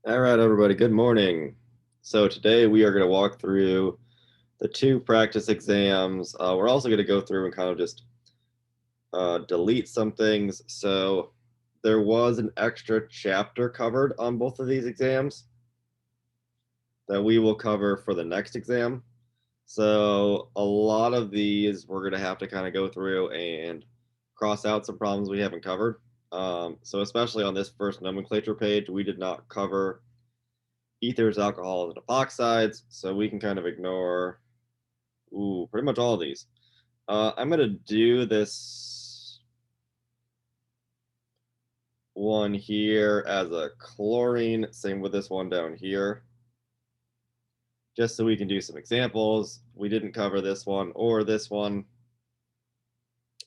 All right, everybody, good morning. So today we are going to walk through the two practice exams. We're also going to go through and kind of just delete some things. So there was an extra chapter covered on both of these exams that we will cover for the next exam. So a lot of these we're going to have to kind of go through and cross out some problems we haven't covered. So especially on this first nomenclature page, we did not cover ethers, alcohols, and epoxides, so we can kind of ignore pretty much all of these. I'm going to do this one here as a chlorine, same with this one down here, just so we can do some examples. We didn't cover this one or this one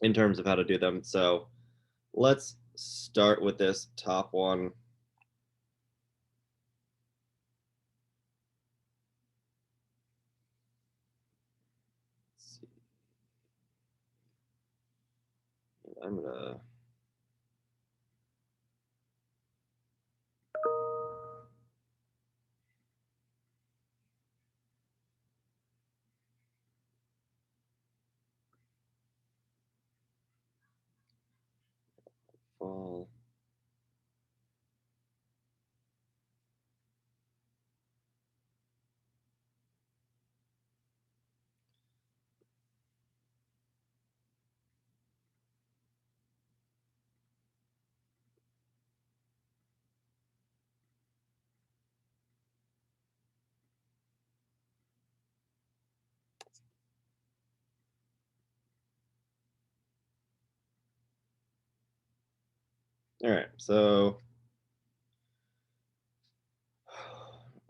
in terms of how to do them, so let's start with this top one. Let's see. I'm gonna fall. All right, so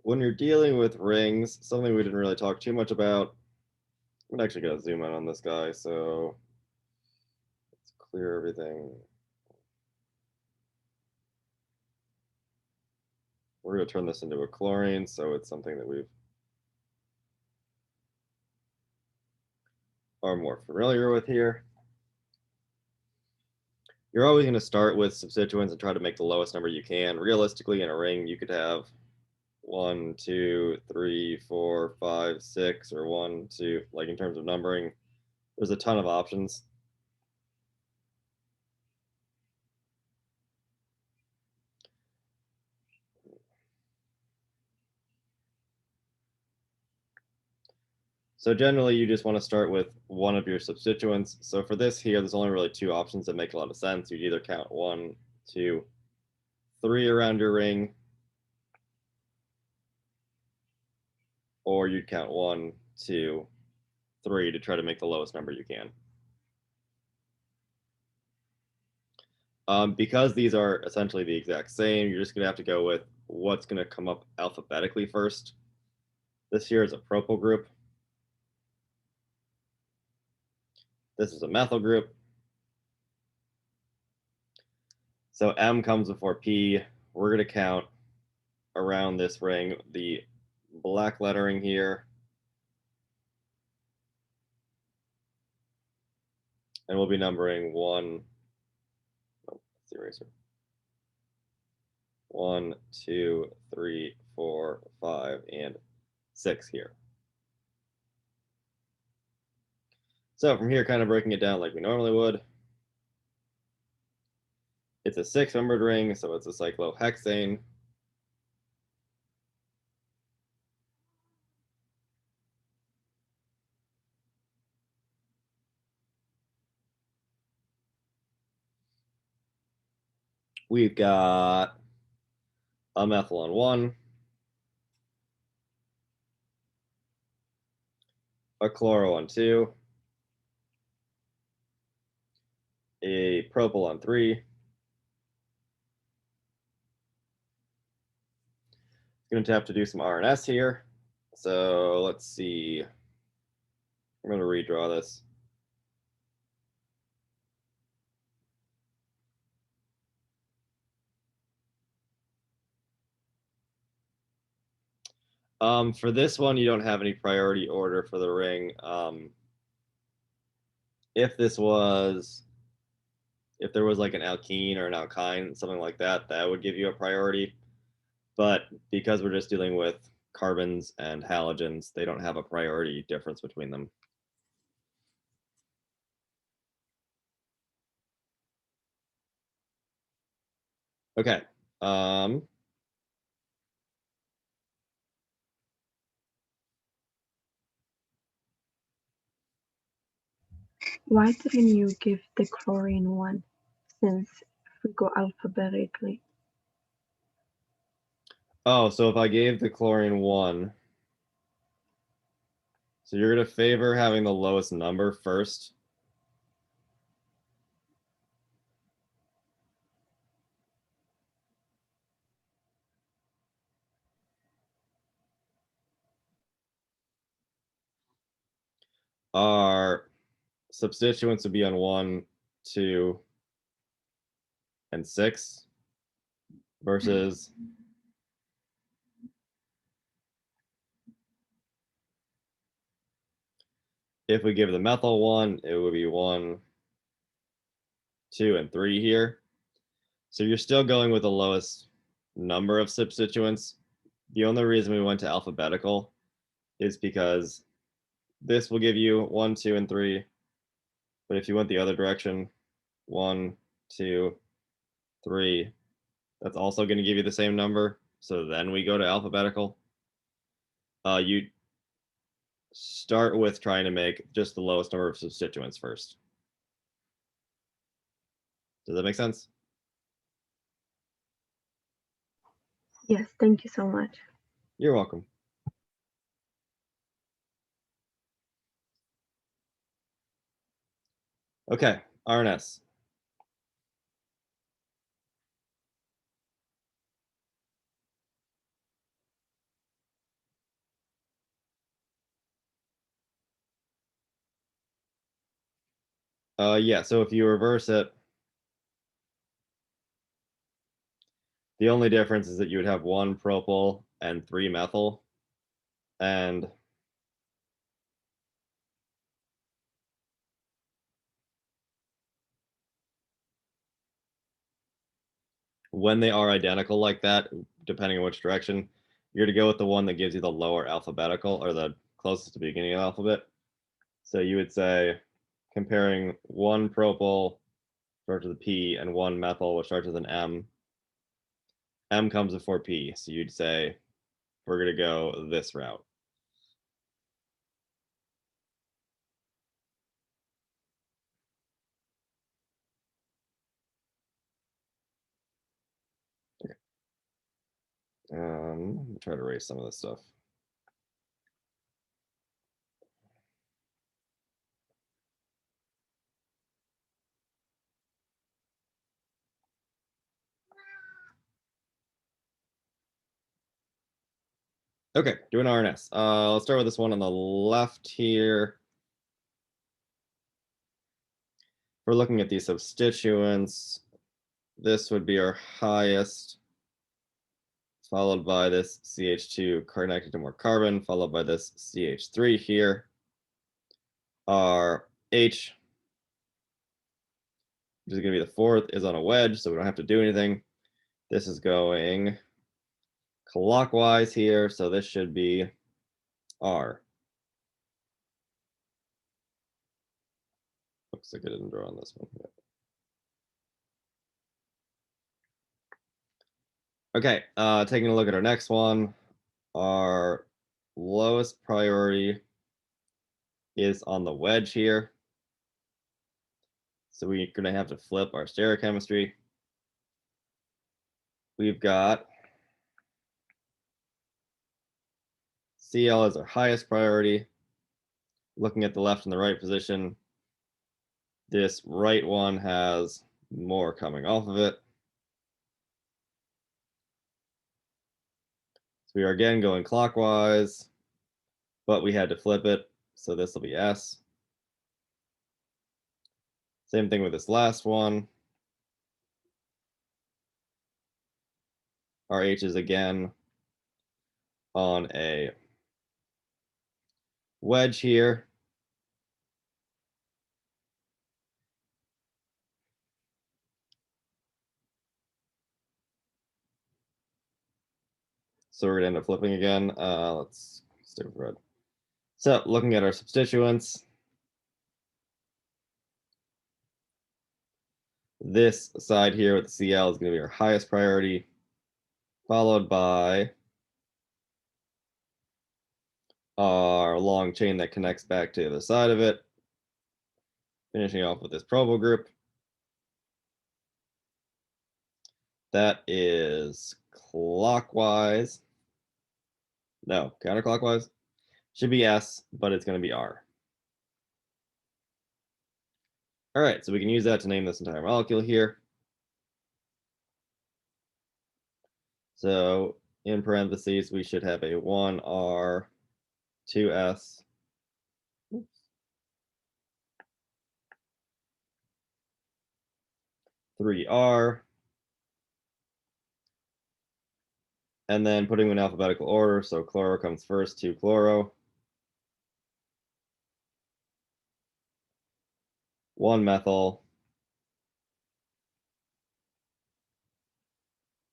when you're dealing with rings, something we didn't really talk too much about. I'm actually going to zoom in on this guy, so let's clear everything. We're going to turn this into a chlorine, so it's something that we are more familiar with here. You're always going to start with substituents and try to make the lowest number you can. Realistically, in a ring, you could have 1, 2, 3, 4, 5, 6, or 1, 2, like in terms of numbering. There's a ton of options. So generally, you just want to start with one of your substituents. So for this here, there's only really two options that make a lot of sense. You'd either count 1, 2, 3 around your ring, or you'd count 1, 2, 3 to try to make the lowest number you can. Because these are essentially the exact same, you're just going to have to go with what's going to come up alphabetically first. This here is a propyl group. This is a methyl group. So M comes before P. We're going to count around this ring the black lettering here. And we'll be numbering 1, oh, that's the eraser. 1, 2, 3, 4, 5, and 6 here. So from here, kind of breaking it down like we normally would. It's a 6-membered ring, so it's a cyclohexane. We've got a methyl on 1, a chloro on 2, a propyl on 3. Going to have to do some RNS here. So let's see. I'm going to redraw this. For this one, you don't have any priority order for the ring. If there was like an alkene or an alkyne, something like that, that would give you a priority. But because we're just dealing with carbons and halogens, they don't have a priority difference between them. Okay. Why didn't you give the chlorine one, since if we go alphabetically? Oh, so if I gave the chlorine 1, so you're going to favor having the lowest number first? Our substituents would be on 1, 2, and 6 versus if we give the methyl 1, it would be 1, 2, and 3 here. So you're still going with the lowest number of substituents. The only reason we went to alphabetical is because this will give you 1, 2, and 3. But if you went the other direction, 1, 2, 3, that's also going to give you the same number. So then we go to alphabetical. You start with trying to make just the lowest number of substituents first. Does that make sense? Yes, thank you so much. You're welcome. Okay, RNS. Yeah, so if you reverse it, the only difference is that you would have 1 propyl and 3 methyl. And when they are identical like that, depending on which direction, you're to go with the one that gives you the lower alphabetical, or the closest to the beginning of the alphabet. So you would say, comparing 1 propyl, starts with a P, and 1 methyl, which starts with an M. M comes before P, so you'd say, we're going to go this route. Okay. Let me try to erase some of this stuff. Okay, doing RNS. Let's start with this one on the left here. We're looking at these substituents. This would be our highest, followed by this CH2 connected to more carbon, followed by this CH3 here. Our H, which is going to be the 4th, is on a wedge, so we don't have to do anything. This is going clockwise here, so this should be R. Looks like I didn't draw on this one yet. Okay, taking a look at our next one, our lowest priority is on the wedge here. So we're going to have to flip our stereochemistry. We've got Cl as our highest priority. Looking at the left and the right position, this right one has more coming off of it. So we are again going clockwise, but we had to flip it, so this will be S. Same thing with this last one. Our H is again on a wedge here. So we're gonna end up flipping again. Let's stick with red. So looking at our substituents, this side here with the Cl is gonna be our highest priority, followed by our long chain that connects back to the other side of it, finishing off with this probo group. That is clockwise. No, counterclockwise. Should be S, but it's going to be R. All right, so we can use that to name this entire molecule here. So in parentheses, we should have a 1R, 2S, 3R, and then putting them in alphabetical order. So chloro comes first, 2-chloro, 1-methyl,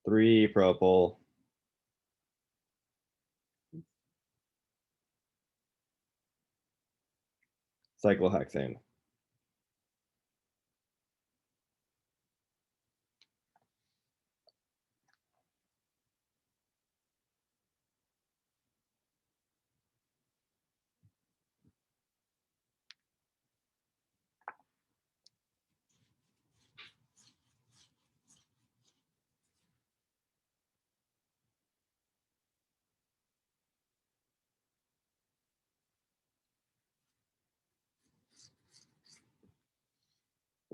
3-propyl, cyclohexane.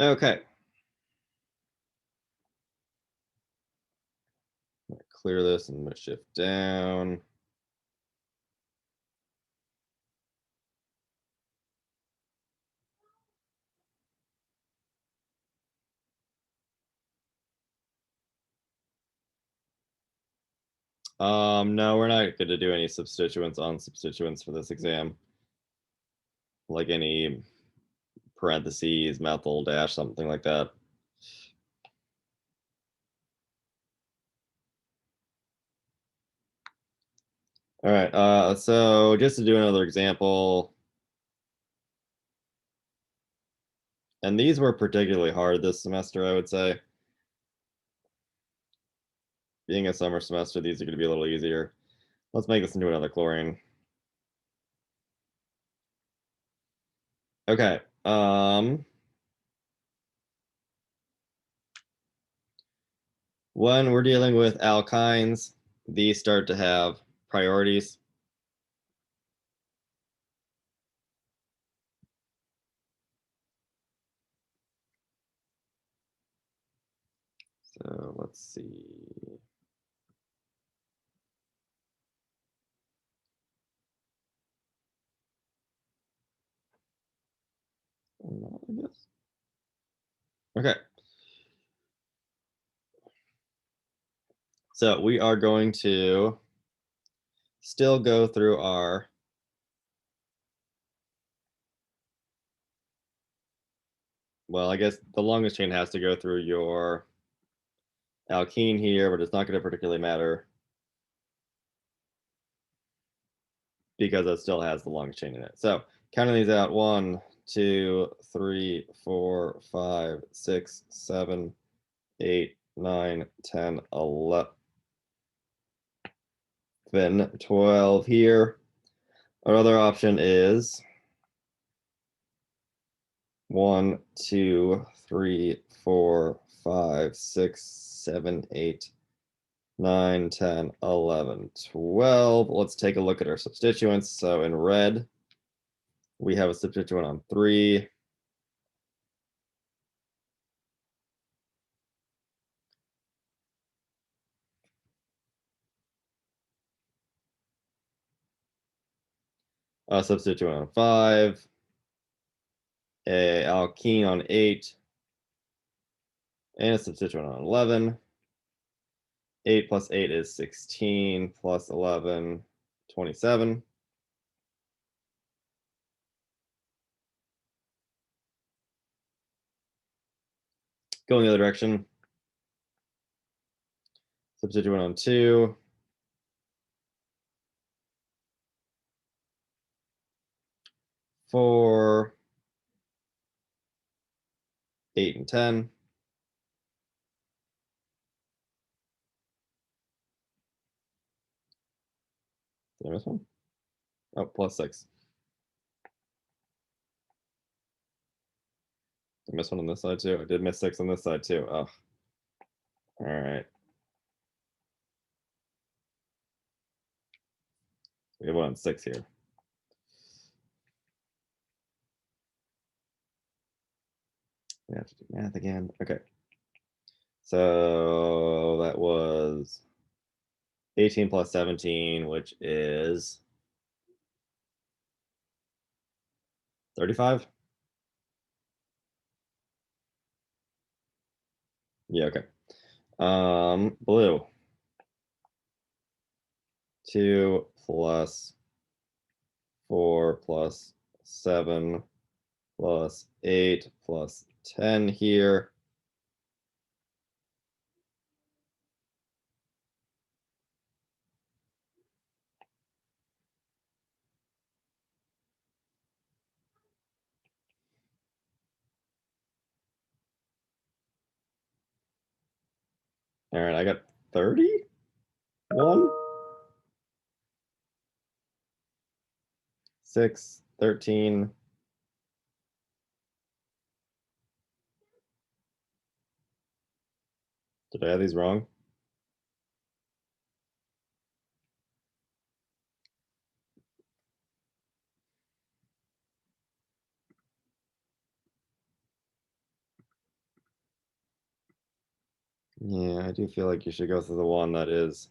Okay. Clear this and I'm going to shift down. No, we're not going to do any substituents on substituents for this exam. Like any parentheses, methyl, dash, something like that. All right, so just to do another example, and these were particularly hard this semester, I would say. Being a summer semester, these are going to be a little easier. Let's make this into another chlorine. Okay. When we're dealing with alkynes, these start to have priorities. So let's see. I guess. Okay. So we are going to still go through our well, I guess the longest chain has to go through your alkene here, but it's not going to particularly matter because it still has the longest chain in it. So counting these out, 1, 2, 3, 4, 5, 6, 7, 8, 9, 10, 11, 12 here. Our other option is 1, 2, 3, 4, 5, 6, 7, 8, 9, 10, 11, 12. Let's take a look at our substituents. So in red, we have a substituent on 3. A substituent on 5. A alkene on 8. And a substituent on 11. 8 plus 8 is 16, plus 11, 27. Going the other direction. Substituent on 2. 4, 8, and 10. Did I miss one? Oh, plus 6. Did I miss one on this side too? I did miss 6 on this side too. Oh. All right. We have one on 6 here. We have to do math again. Okay. So that was 18 plus 17, which is 35. Yeah, okay. Blue. 2 plus 4 plus 7 plus 8 plus 10 here. All right, I got 31, 6, 13. Did I have these wrong? Yeah, I do feel like you should go through the one that is.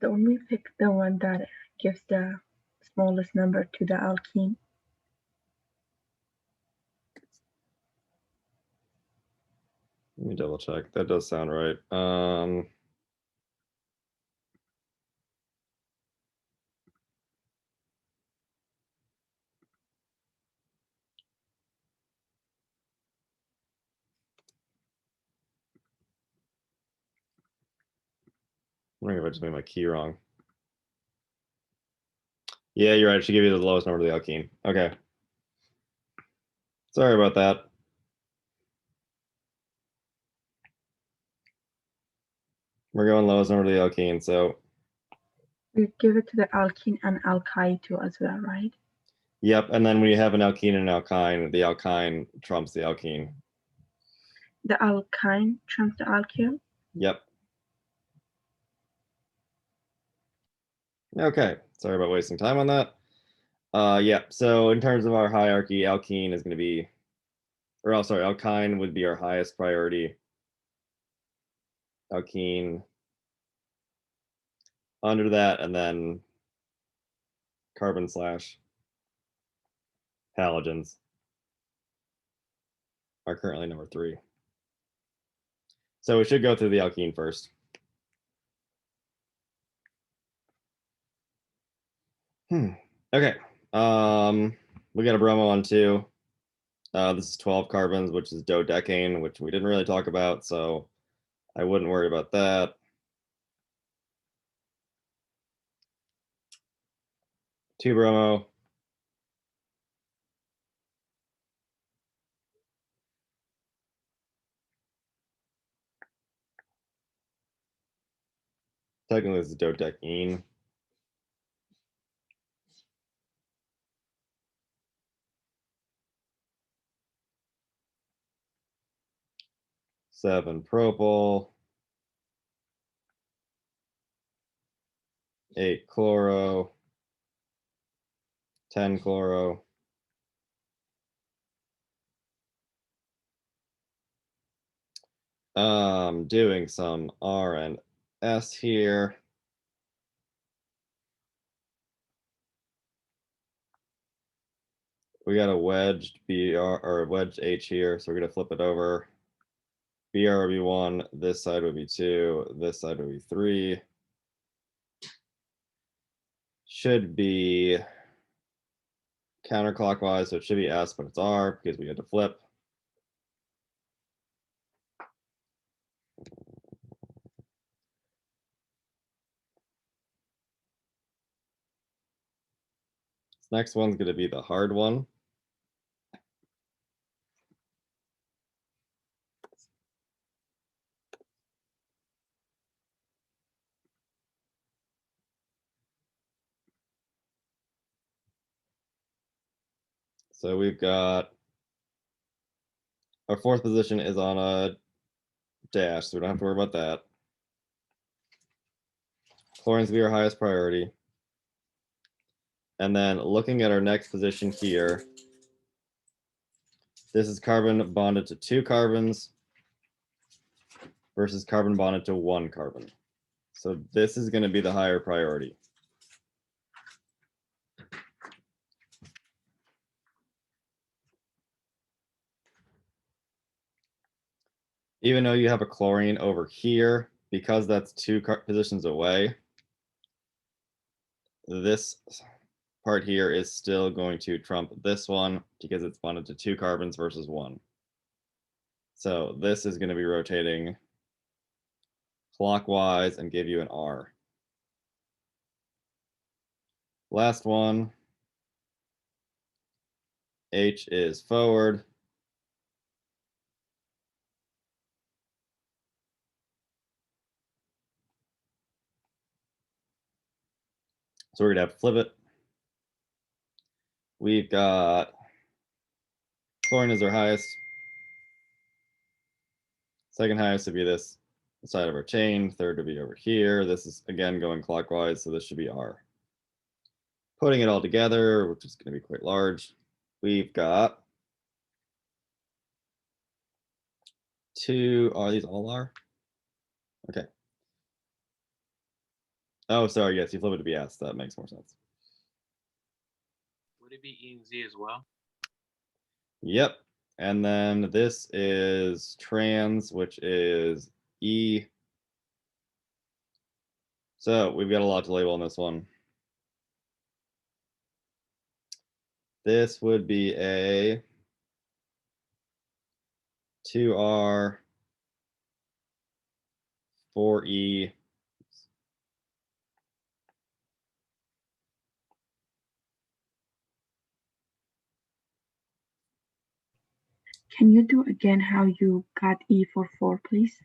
Don't we pick the one that gives the smallest number to the alkene? Let me double check. That does sound right. I'm wondering if I just made my key wrong. Yeah, you're right. It should give you the lowest number of the alkene. Okay. Sorry about that. We're going lowest number of the alkene, so. We give it to the alkene and alkyl too as well, right? Yep, and then when you have an alkene and an alkyne, the alkyne trumps the alkene. The alkyne trumps the alkyl? Yep. Okay, sorry about wasting time on that. Yeah, so in terms of our hierarchy, alkene is going to be, or oh, sorry, alkyne would be our highest priority. Alkene under that, and then carbon slash halogens are currently number 3. So we should go through the alkene first. Okay. We got a bromo on 2. This is 12 carbons, which is dodecane, which we didn't really talk about, so I wouldn't worry about that. 2 bromo. Technically, this is dodecene. Seven propyl. 8 chloro. 10 chloro. Doing some R and S here. We got a wedged BR or wedged H here, so we're gonna flip it over. BR would be 1, this side would be 2, this side would be 3. Should be counterclockwise, so it should be S, but it's R because we had to flip. This next one's going to be the hard one. So we've got our fourth position is on a dash, so we don't have to worry about that. Chlorine's be our highest priority. And then looking at our next position here, this is carbon bonded to 2 carbons versus carbon bonded to 1 carbon. So this is going to be the higher priority. Even though you have a chlorine over here, because that's 2 positions away, this part here is still going to trump this one because it's bonded to 2 carbons versus 1. So this is going to be rotating clockwise and give you an R. Last one, H is forward. So we're going to have to flip it. We've got chlorine is our highest. Second highest would be this side of our chain. Third would be over here. This is, again, going clockwise, so this should be R. Putting it all together, which is going to be quite large, we've got 2. Are these all R? Okay. Oh, sorry. Yes, you flip it to be S. That makes more sense. Would it be E and Z as well? Yep. And then this is trans, which is E. So we've got a lot to label on this one. This would be a 2R, 4E. Can you do again how you got E for 4, please?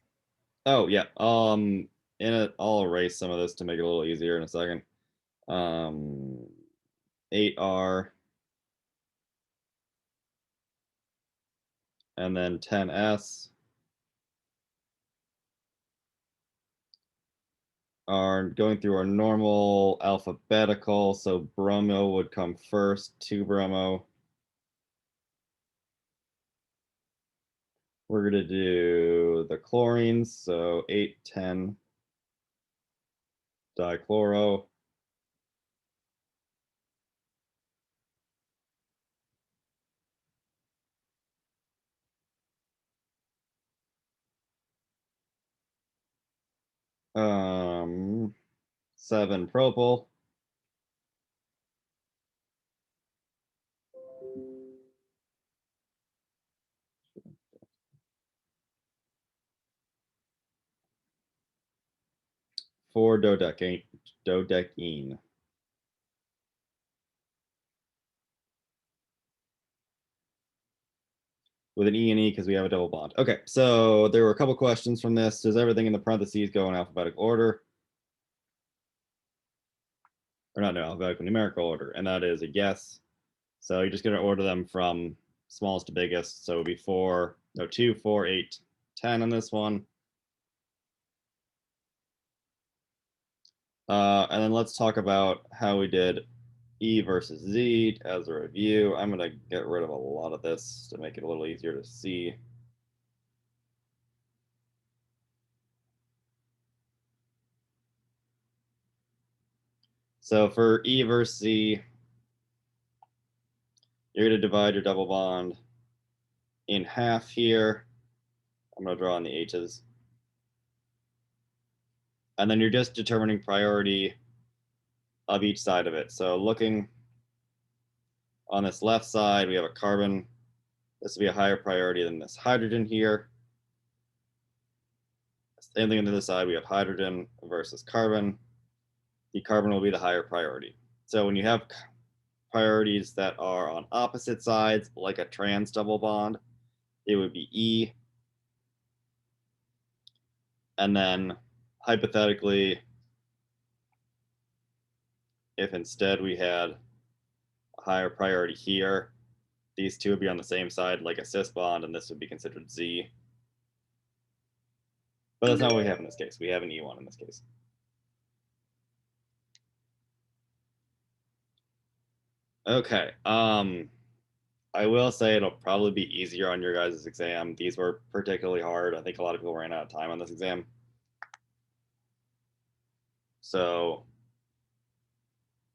Oh, yeah. In it, I'll erase some of this to make it a little easier in a second. 8R. And then 10S. Are going through our normal alphabetical. So bromo would come first, 2 bromo. We're going to do the chlorines, so 8, 10 dichloro. Um, 7 propyl. For dodecene. With an E and E because we have a double bond. Okay, so there were a couple questions from this. Does everything in the parentheses go in alphabetical order? Or not, no, alphabetical numerical order, and that is a yes. So you're just going to order them from smallest to biggest. So it would be 2, 4, 8, 10 on this one. And then let's talk about how we did E versus Z as a review. I'm going to get rid of a lot of this to make it a little easier to see. So for E versus Z, you're going to divide your double bond in half here. I'm going to draw on the H's. And then you're just determining priority of each side of it. So looking on this left side, we have a carbon. This will be a higher priority than this hydrogen here. Same thing on the other side, we have hydrogen versus carbon. The carbon will be the higher priority. So when you have priorities that are on opposite sides, like a trans double bond, it would be E. And then hypothetically, if instead we had a higher priority here, these two would be on the same side, like a cis bond, and this would be considered Z. But that's not what we have in this case. We have an E1 in this case. Okay. I will say it'll probably be easier on your guys' exam. These were particularly hard. I think a lot of people ran out of time on this exam. So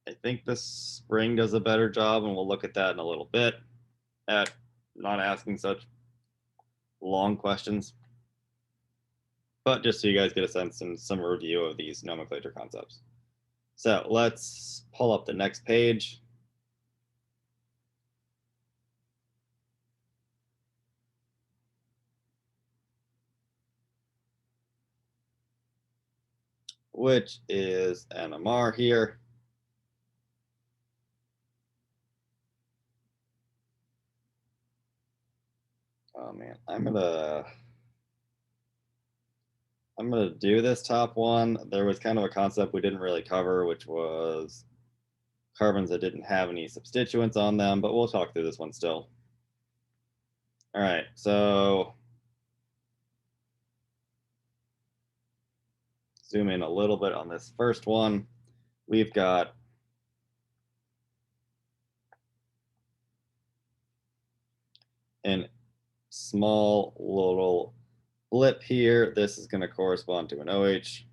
I think the spring does a better job, and we'll look at that in a little bit, at not asking such long questions. But just so you guys get a sense and some review of these nomenclature concepts. So let's pull up the next page. Which is NMR here. Oh man, I'm gonna do this top one. There was kind of a concept we didn't really cover, which was carbons that didn't have any substituents on them, but we'll talk through this one still. All right, so zoom in a little bit on this first one. We've got a small little blip here. This is going to correspond to an OH.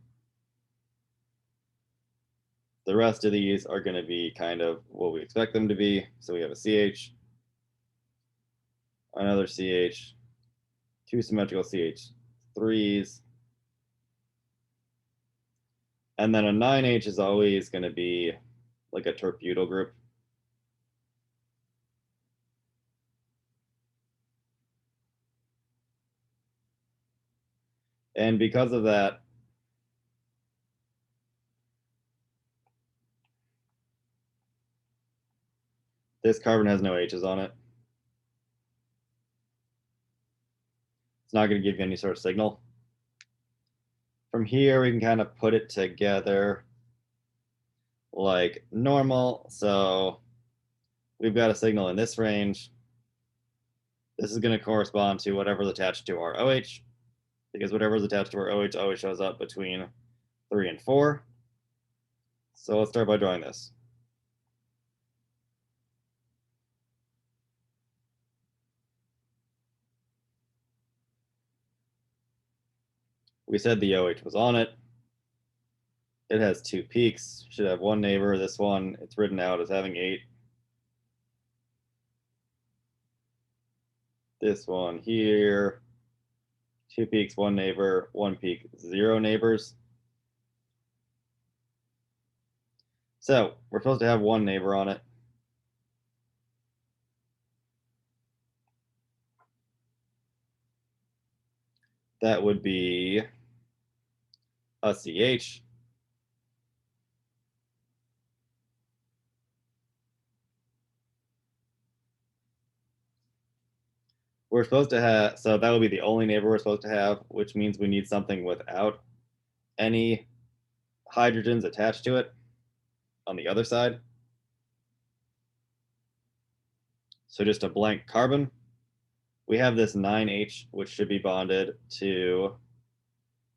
The rest of these are going to be kind of what we expect them to be. So we have a CH, another CH, two symmetrical CH3s, and then a 9H is always going to be like a terbutyl group. And because of that, this carbon has no H's on it. It's not going to give you any sort of signal. From here, we can kind of put it together like normal. So we've got a signal in this range. This is going to correspond to whatever's attached to our OH, because whatever's attached to our OH always shows up between 3 and 4. So let's start by drawing this. We said the OH was on it. It has 2 peaks, should have 1 neighbor. This one, it's written out as having 8. This one here, 2 peaks, 1 neighbor, 1 peak, 0 neighbors. So we're supposed to have 1 neighbor on it. That would be a CH. We're supposed to have, so that would be the only neighbor we're supposed to have, which means we need something without any hydrogens attached to it on the other side. So just a blank carbon. We have this 9H, which should be bonded to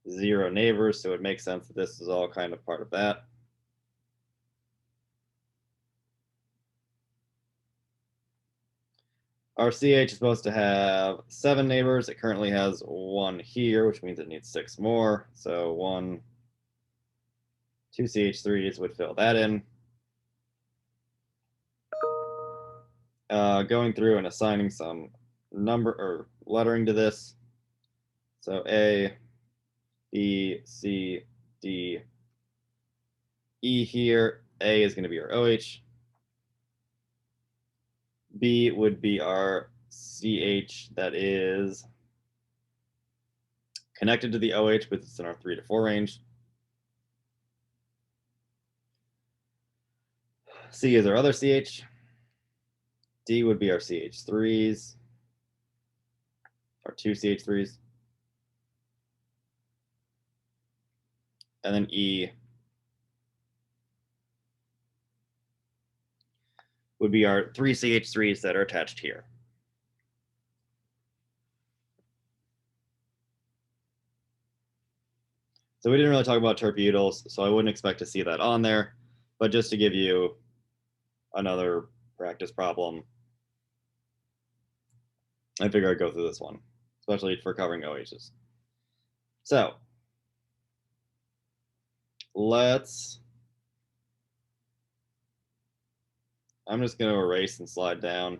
0 neighbors, so it makes sense that this is all kind of part of that. Our CH is supposed to have 7 neighbors. It currently has 1 here, which means it needs 6 more. So 1, 2 CH3s would fill that in. Going through and assigning some number or lettering to this. So A, B, C, D, E here. A is going to be our OH. B would be our CH that is connected to the OH, but it's in our 3 to 4 range. C is our other CH. D would be our CH3s, our two CH3s. And then E would be our three CH3s that are attached here. So we didn't really talk about terpebutyls, so I wouldn't expect to see that on there. But just to give you another practice problem, I figure I'd go through this one, especially for covering OHs. So I'm just going to erase and slide down,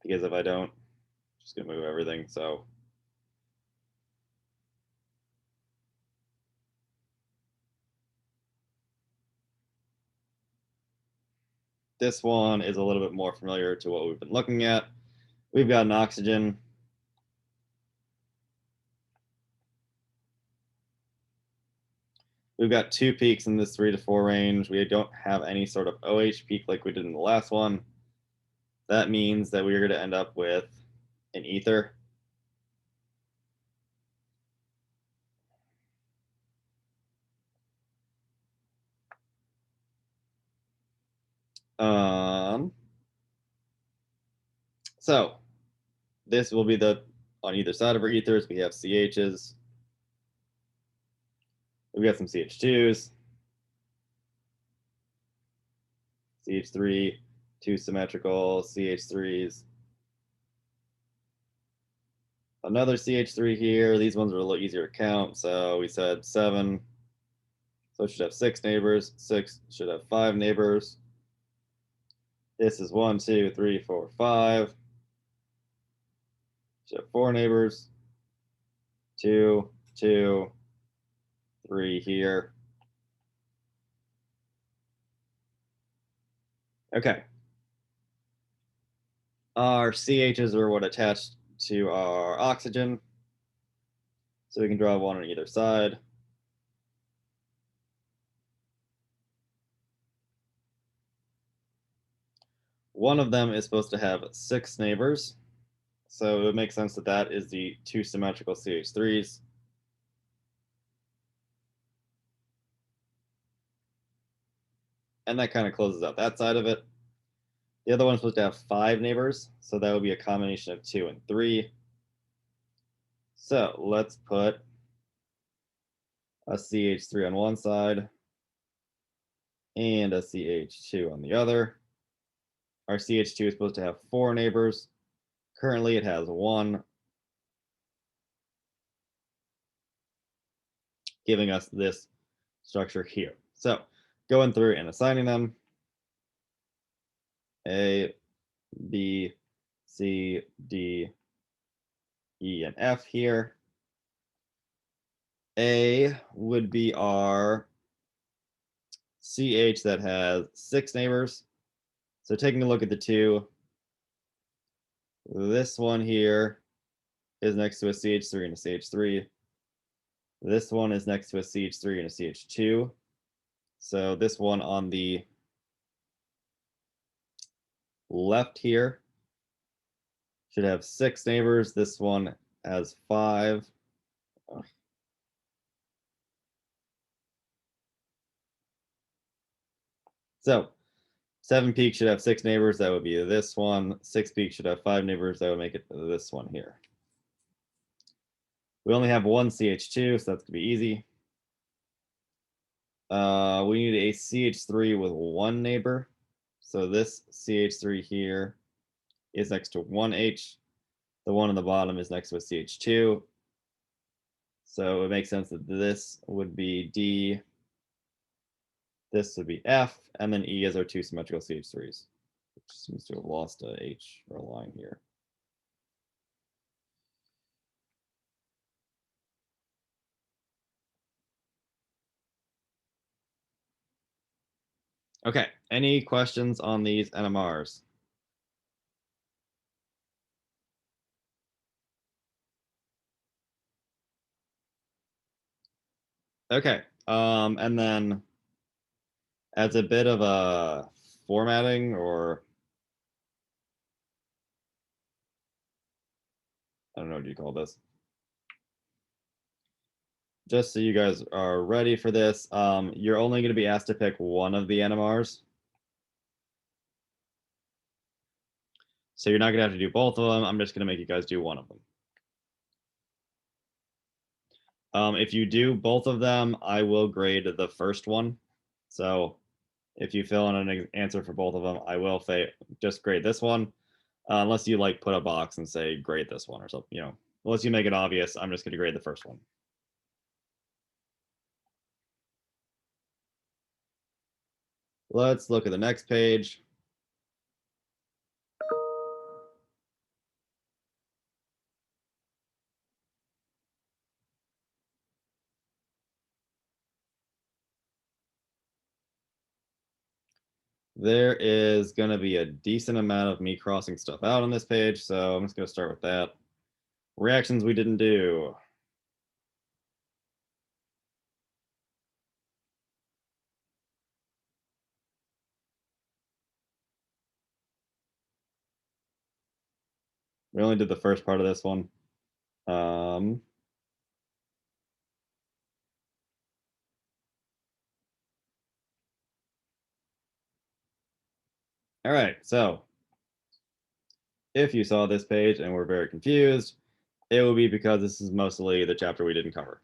because if I don't, I'm just going to move everything. So this one is a little bit more familiar to what we've been looking at. We've got an oxygen. We've got two peaks in this 3 to 4 range. We don't have any sort of OH peak like we did in the last one. That means that we're going to end up with an ether. So this will be on either side of our ethers, we have CHs. We've got some CH2s. CH3, two symmetrical CH3s. Another CH3 here. These ones are a little easier to count. So we said 7. So it should have 6 neighbors. 6 should have 5 neighbors. This is 1, 2, 3, 4, 5. Should have 4 neighbors. 2, 2, 3 here. Okay. Our CHs are what attached to our oxygen. So we can draw one on either side. One of them is supposed to have 6 neighbors. So it would make sense that that is the two symmetrical CH3s. And that kind of closes out that side of it. The other one's supposed to have 5 neighbors. So that would be a combination of 2 and 3. So let's put a CH3 on one side and a CH2 on the other. Our CH2 is supposed to have 4 neighbors. Currently it has 1, giving us this structure here. So going through and assigning them, A, B, C, D, E, and F here. A would be our CH that has 6 neighbors. So taking a look at the two, this one here is next to a CH3 and a CH3. This one is next to a CH3 and a CH2. So this one on the left here should have 6 neighbors. This one has 5. So 7 peaks should have 6 neighbors. That would be this one. 6 peaks should have 5 neighbors. That would make it this one here. We only have one CH2, so that's gonna be easy. We need a CH3 with 1 neighbor. So this CH3 here is next to 1H. The one on the bottom is next to a CH2. So it makes sense that this would be D, this would be F, and then E is our two symmetrical CH3s, which seems to have lost a H or a line here. Okay, any questions on these NMRs? Okay, and then as a bit of a formatting or I don't know what you call this. Just so you guys are ready for this, you're only going to be asked to pick one of the NMRs. So you're not going to have to do both of them. I'm just going to make you guys do one of them. If you do both of them, I will grade the first one. So if you fill in an answer for both of them, I will just grade this one. Unless you like put a box and say grade this one or something, you know, unless you make it obvious, I'm just going to grade the first one. Let's look at the next page. There is going to be a decent amount of me crossing stuff out on this page, so I'm just going to start with that. Reactions we didn't do. We only did the first part of this one. All right, so if you saw this page and were very confused, it will be because this is mostly the chapter we didn't cover.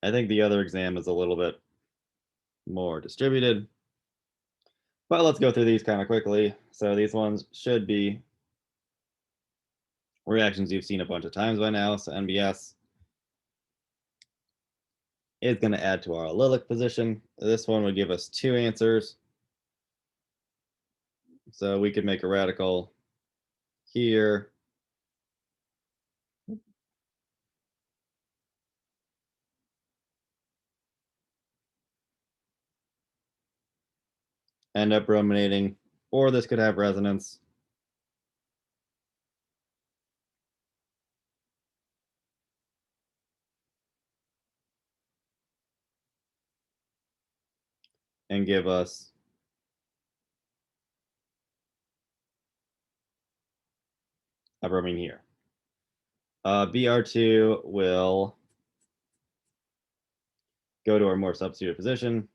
I think the other exam is a little bit more distributed, but let's go through these kind of quickly. So these ones should be reactions you've seen a bunch of times by now. So NBS is going to add to our allylic position. This one would give us 2 answers. So we could make a radical here. End up brominating, or this could have resonance. And give us a bromine here. Br2 will go to our more substituted position.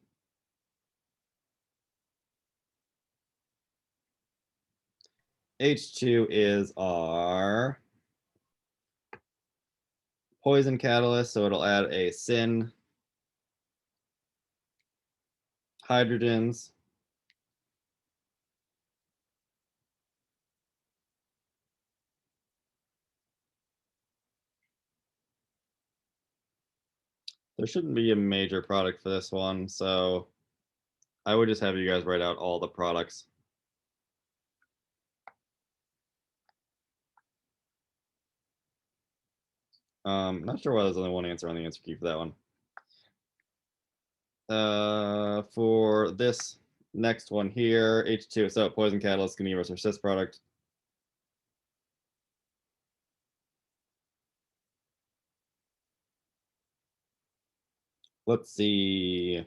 H2 is our poison catalyst, so it'll add a syn hydrogens. There shouldn't be a major product for this one, so I would just have you guys write out all the products. Not sure why there's only one answer on the answer key for that one. For this next one here, H2, so poison catalyst can give us our cis product. Let's see.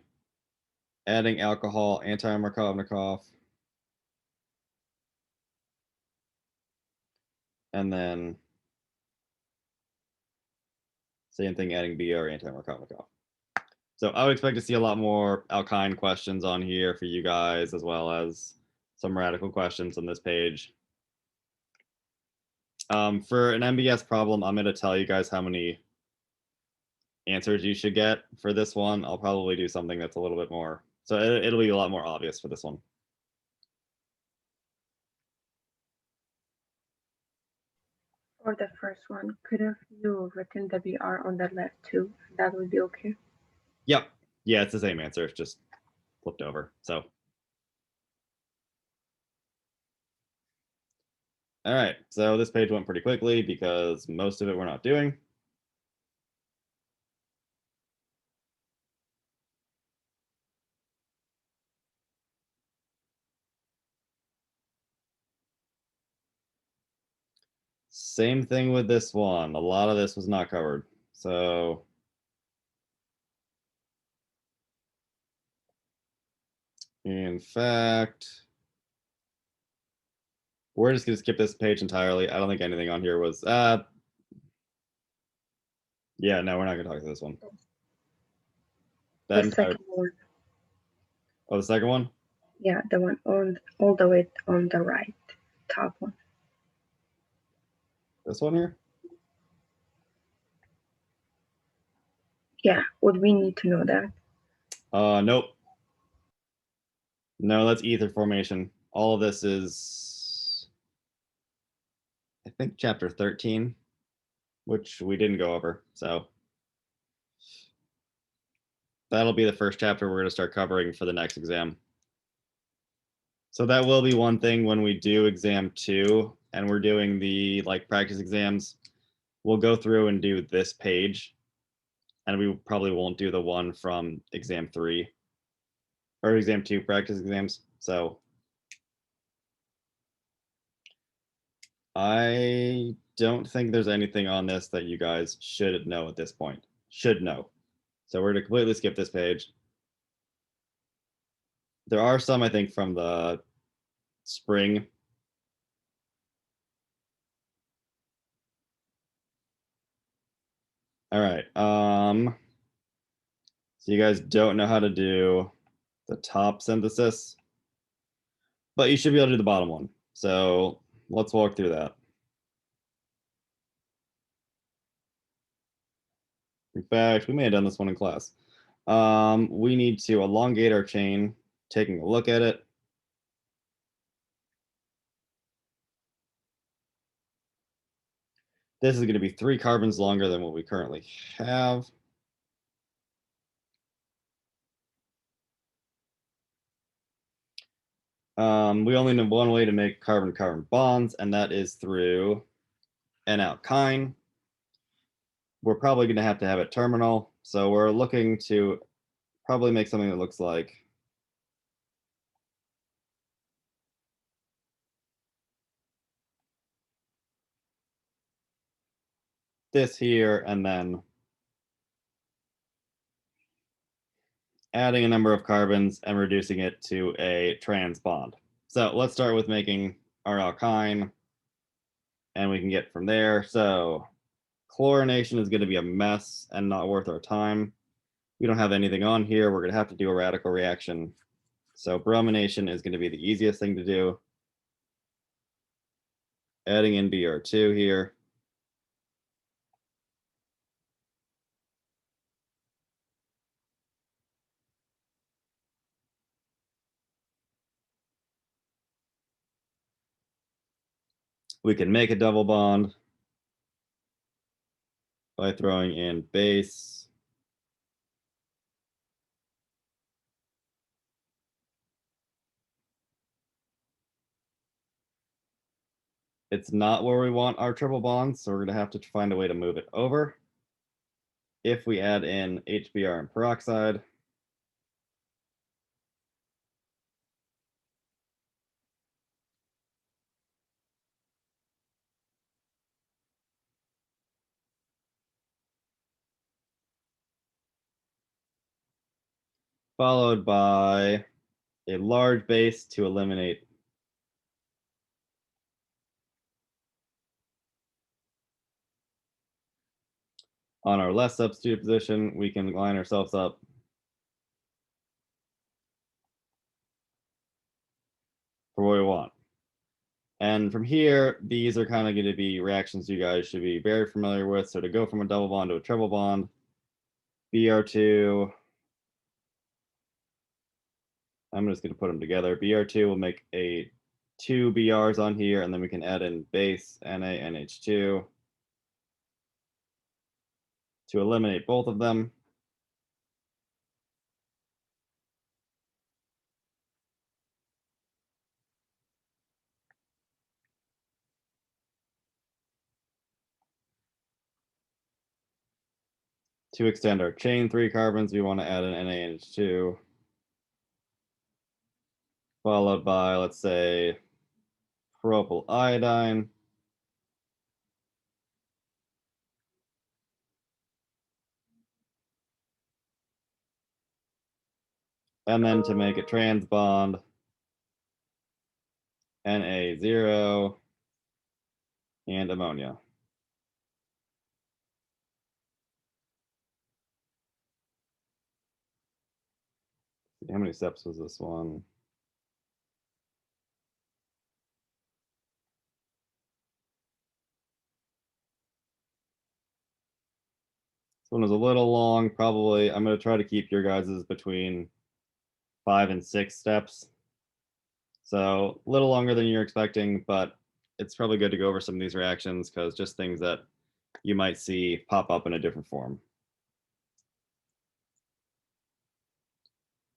Adding alcohol, anti-Markovnikov. And then same thing, adding Br, anti-Markovnikov. So I would expect to see a lot more alkyne questions on here for you guys, as well as some radical questions on this page. For an NBS problem, I'm going to tell you guys how many answers you should get for this one. I'll probably do something that's a little bit more, so it'll be a lot more obvious for this one. For the first one, could have you written the BR on the left too? That would be okay. Yep. Yeah, it's the same answer. It's just flipped over. So. All right. So this page went pretty quickly because most of it we're not doing. Same thing with this one. A lot of this was not covered. So In fact, we're just going to skip this page entirely. I don't think anything on here was... yeah, no, we're not going to talk to this one. That The entire... second one. Oh, the second one? Yeah, the one on all the way on the right, top one. This one here? Yeah, would we need to know that? Nope. No, that's ether formation. All of this is, I think, chapter 13, which we didn't go over. So that'll be the first chapter we're going to start covering for the next exam. So that will be one thing when we do exam 2 and we're doing the practice exams. We'll go through and do this page, and we probably won't do the one from exam 3 or exam 2 practice exams. So I don't think there's anything on this that you guys should know at this point. Should know. So we're going to completely skip this page. There are some, I think, from the spring. All right. So you guys don't know how to do the top synthesis, but you should be able to do the bottom one. So let's walk through that. In fact, we may have done this one in class. We need to elongate our chain, taking a look at it. This is going to be 3 carbons longer than what we currently have. We only know one way to make carbon-carbon bonds, and that is through N-alkyne. We're probably going to have it terminal, so we're looking to probably make something that looks like this here, and then adding a number of carbons and reducing it to a trans bond. So let's start with making our alkyne, and we can get from there. So chlorination is going to be a mess and not worth our time. We don't have anything on here. We're going to have to do a radical reaction. So bromination is going to be the easiest thing to do. Adding in Br2 here. We can make a double bond by throwing in base. It's not where we want our triple bonds, so we're going to have to find a way to move it over. If we add in HBr and peroxide, followed by a large base to eliminate on our less substituted position, we can line ourselves up for what we want. And from here, these are kind of going to be reactions you guys should be very familiar with. So to go from a double bond to a triple bond, Br2, I'm just going to put them together. Br2 will make a 2 Brs on here, and then we can add in base NaNH2 to eliminate both of them. To extend our chain 3 carbons, we want to add an NaNH2, followed by, let's say, propyl iodine. And then to make a trans bond, Na0 and ammonia. How many steps was this one? This one was a little long, probably. I'm going to try to keep your guys's between 5 and 6 steps. So a little longer than you're expecting, but it's probably good to go over some of these reactions because just things that you might see pop up in a different form.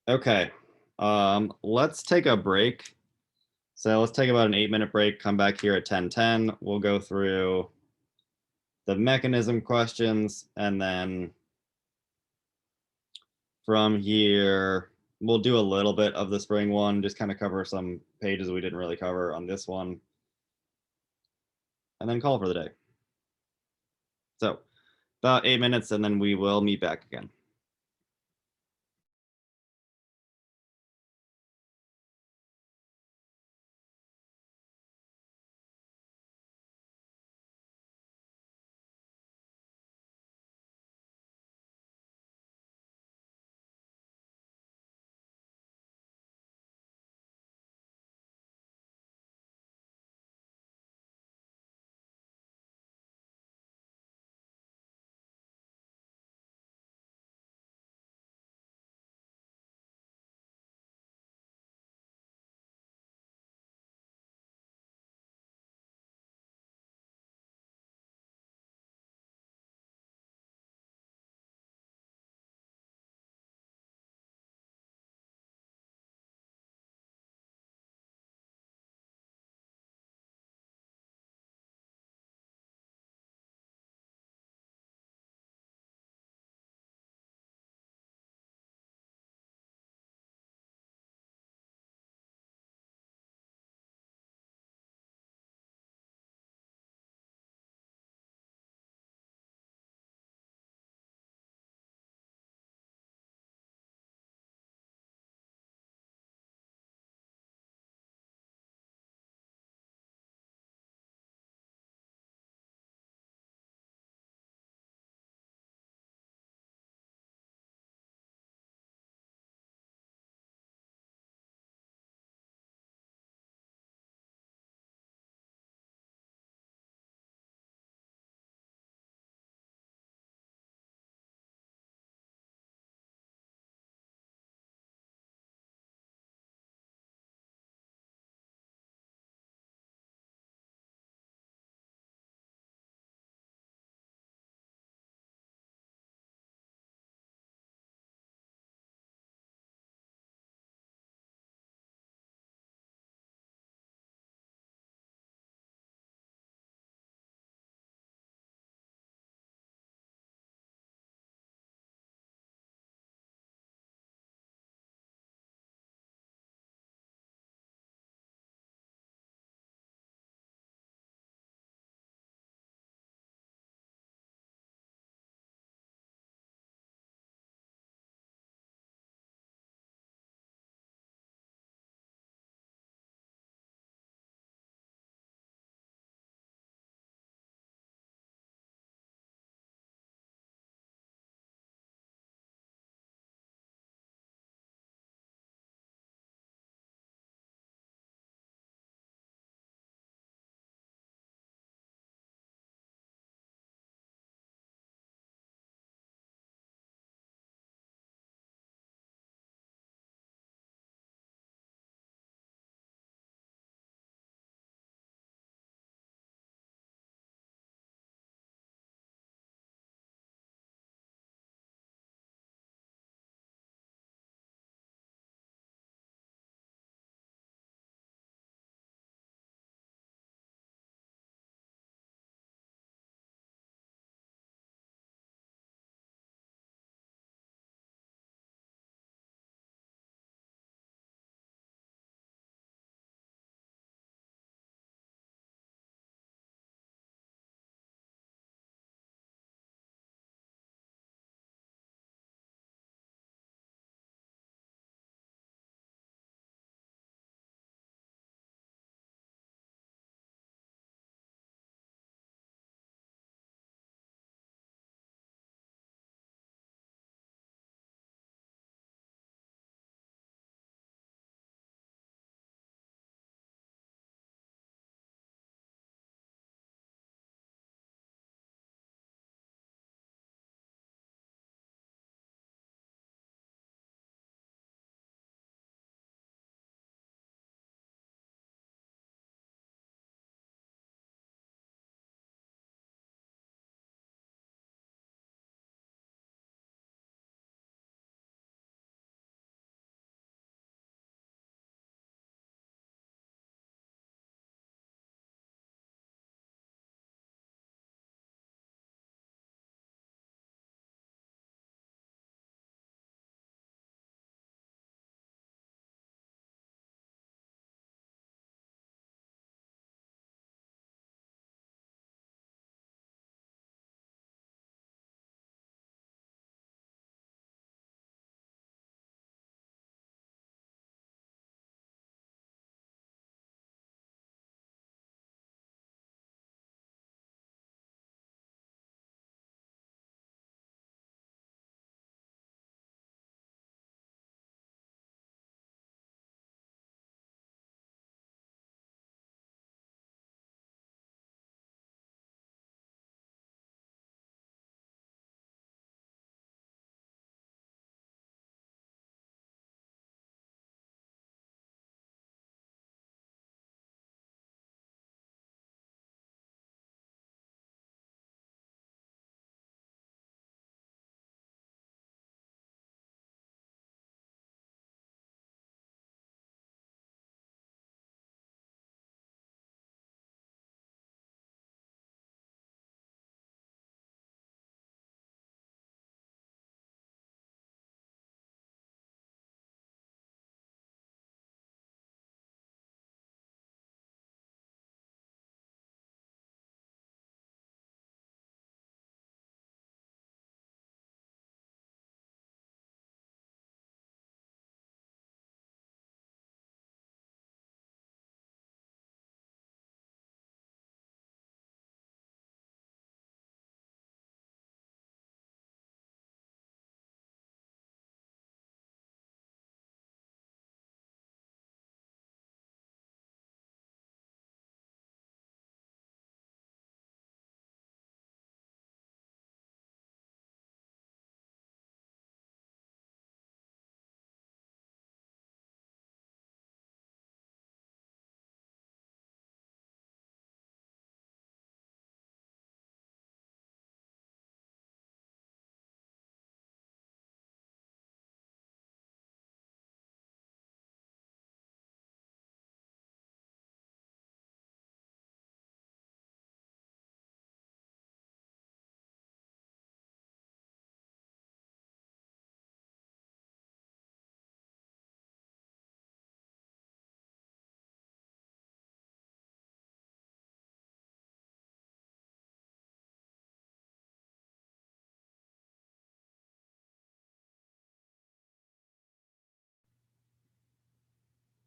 Okay, let's take a break. So let's take about an 8-minute break, come back here at 10:10. We'll go through the mechanism questions, and then from here, we'll do a little bit of the spring one, just kind of cover some pages we didn't really cover on this one, and then call for the day. So about 8 minutes, and then we will meet back again.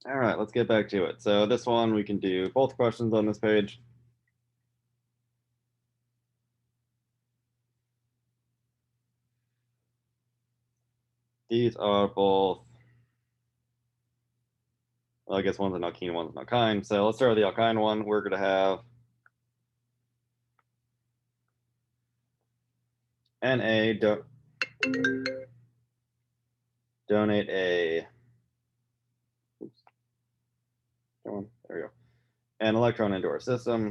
All right, let's get back to it. So this one, we can do both questions on this page. These are both, well, I guess one's an alkene, one's an alkyne. So let's start with the alkyne one. We're going to have Na donate a, oops, there we go, an electron into our system.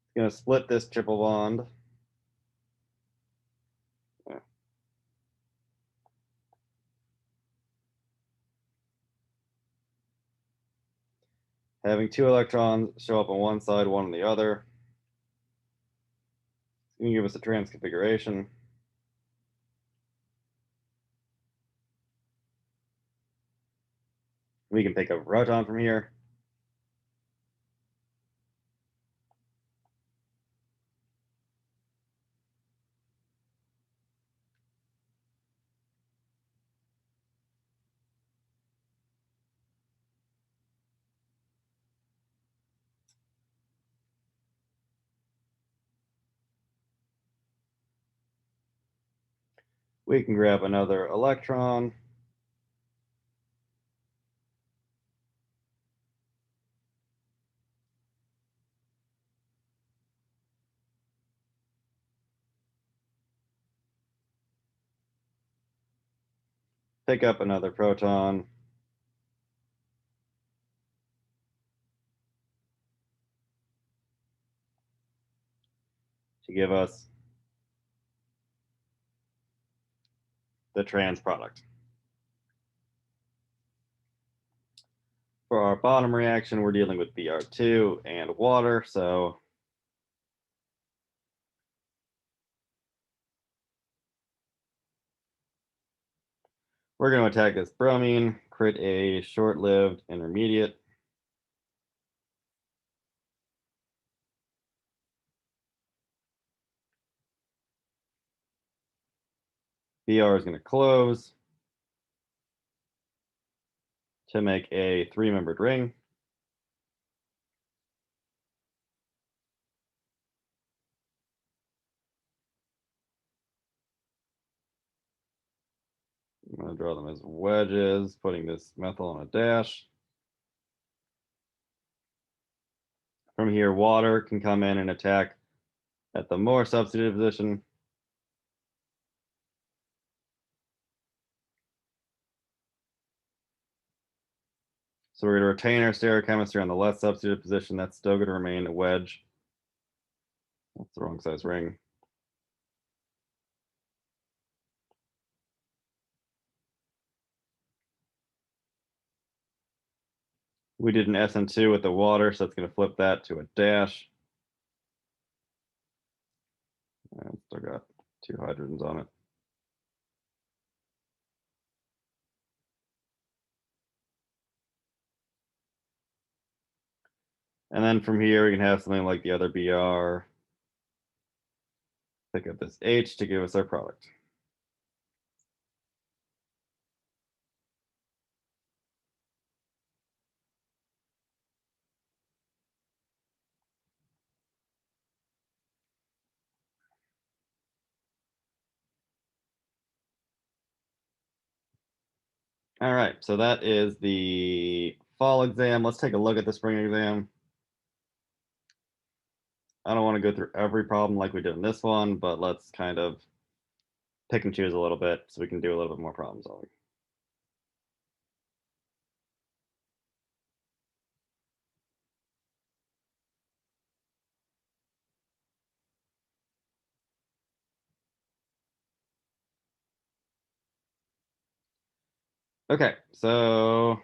It's going to split this triple bond. Yeah. Having 2 electrons show up on one side, one on the other. It's going to give us a trans configuration. We can pick up a proton from here. We can grab another electron. Pick up another proton. To give us the trans product. For our bottom reaction, we're dealing with Br2 and water, so we're going to attack this bromine, create a short-lived intermediate. Br is going to close to make a 3-membered ring. I'm going to draw them as wedges, putting this methyl on a dash. From here, water can come in and attack at the more substituted position. So we're going to retain our stereochemistry on the less substituted position. That's still going to remain a wedge. That's the wrong size ring. We did an SN2 with the water, so it's going to flip that to a dash. And still got 2 hydrogens on it. And then from here, we can have something like the other BR. Pick up this H to give us our product. All right, so that is the fall exam. Let's take a look at the spring exam. I don't want to go through every problem like we did in this one, but let's kind of pick and choose a little bit so we can do a little bit more problem solving. Okay, so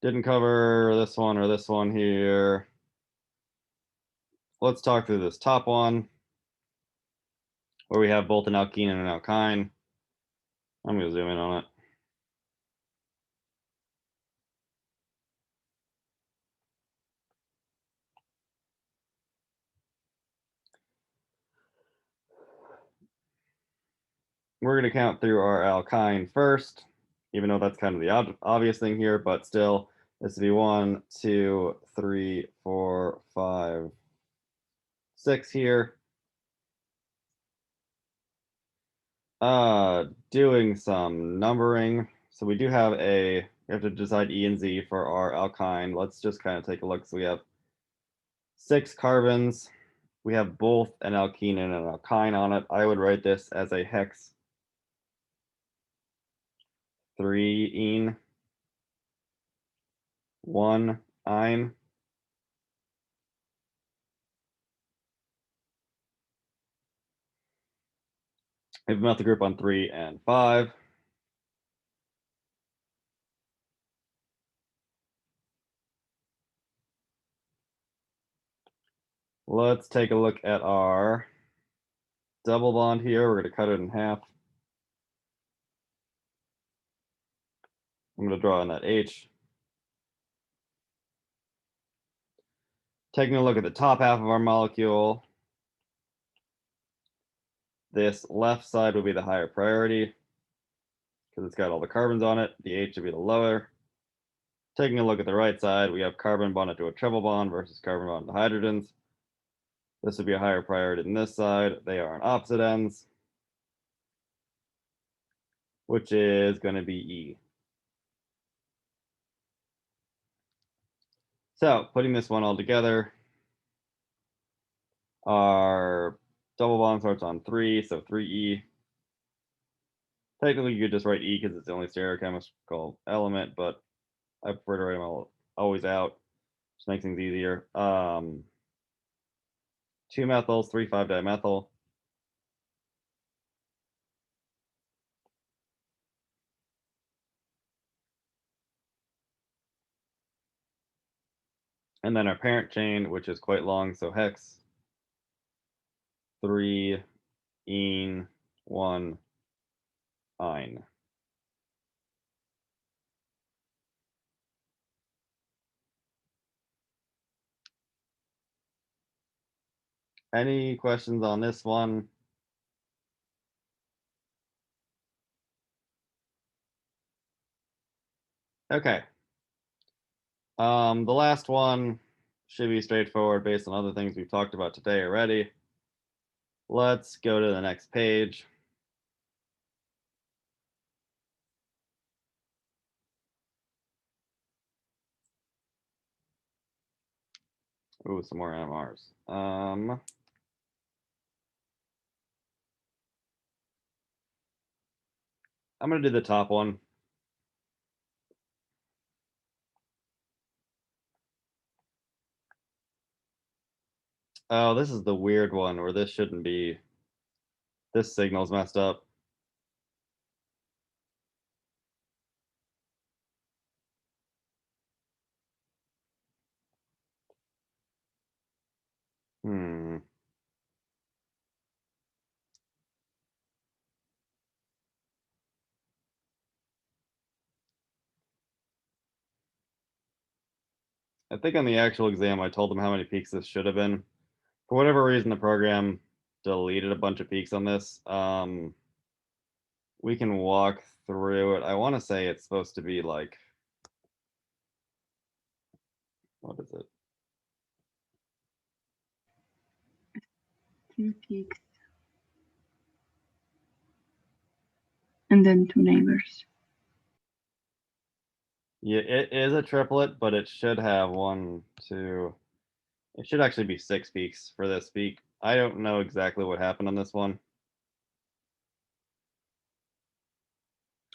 didn't cover this one or this one here. Let's talk through this top one where we have both an alkene and an alkyne. I'm going to zoom in on it. We're going to count through our alkyne first. even though that's kind of the obvious thing here, but still, this would be 1, 2, 3, 4, 5, 6 here. Doing some numbering. So we do have we have to decide E and Z for our alkyne. Let's just kind of take a look. So we have 6 carbons. We have both an alkene and an alkyne on it. I would write this as a hex 3-ene, 1-ine. We have a methyl group on 3 and 5. Let's take a look at our double bond here. We're going to cut it in half. I'm going to draw in that H. Taking a look at the top half of our molecule, this left side will be the higher priority because it's got all the carbons on it. The H would be the lower. Taking a look at the right side, we have carbon bonded to a triple bond versus carbon bonded to hydrogens. This would be a higher priority than this side. They are on opposite ends, which is going to be E. So putting this one all together, our double bond starts on 3, so 3E. Technically, you could just write E because it's the only stereochemical element, but I prefer to write them all always out. Just makes things easier. 2 methyls, 3,5-dimethyl. And then our parent chain, which is quite long, so hex 3-ene, 1-ine. Any questions on this one? Okay. The last one should be straightforward based on other things we've talked about today already. Let's go to the next page. Ooh, some more NMRs. I'm going to do the top one. Oh, this is the weird one where this shouldn't be. This signal's messed up. I think on the actual exam, I told them how many peaks this should have been. For whatever reason, the program deleted a bunch of peaks on this. We can walk through it. I want to say it's supposed to be like, what is it? 2 peaks. And then 2 neighbors. Yeah, it is a triplet, but it should have 1, 2. It should actually be 6 peaks for this peak. I don't know exactly what happened on this one.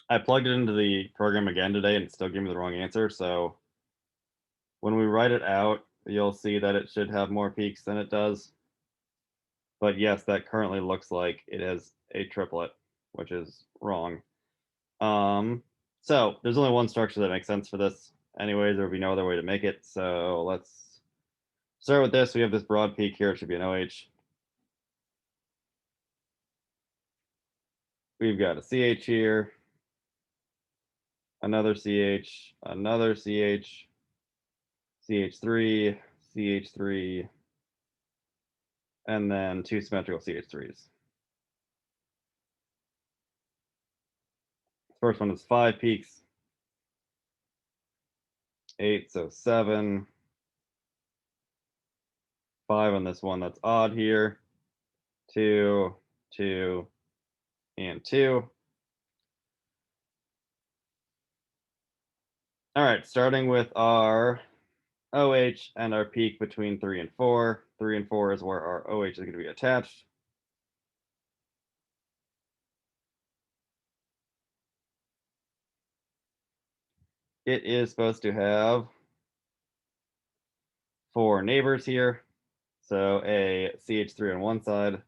I plugged it into the program again today and it still gave me the wrong answer. So when we write it out, you'll see that it should have more peaks than it does. But yes, that currently looks like it has a triplet, which is wrong. So there's only one structure that makes sense for this. Anyways, there would be no other way to make it. So let's start with this. We have this broad peak here. It should be an OH. We've got a CH here, another CH, another CH, CH3, CH3, and then 2 symmetrical CH3s. First one is 5 peaks. 8, so 7. 5 on this one, that's odd here. 2, 2, and 2. All right, starting with our OH and our peak between 3 and 4. 3 and 4 is where our OH is going to be attached. It is supposed to have 4 neighbors here. So a CH3 on one side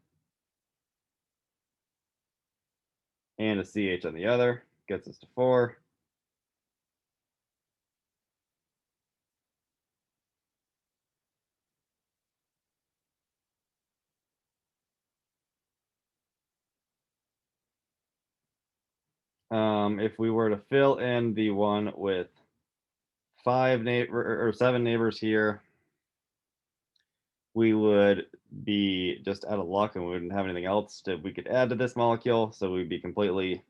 and a CH on the other gets us to 4. If we were to fill in the one with 7 neighbors here, we would be just out of luck and we wouldn't have anything else that we could add to this molecule. So we'd be completely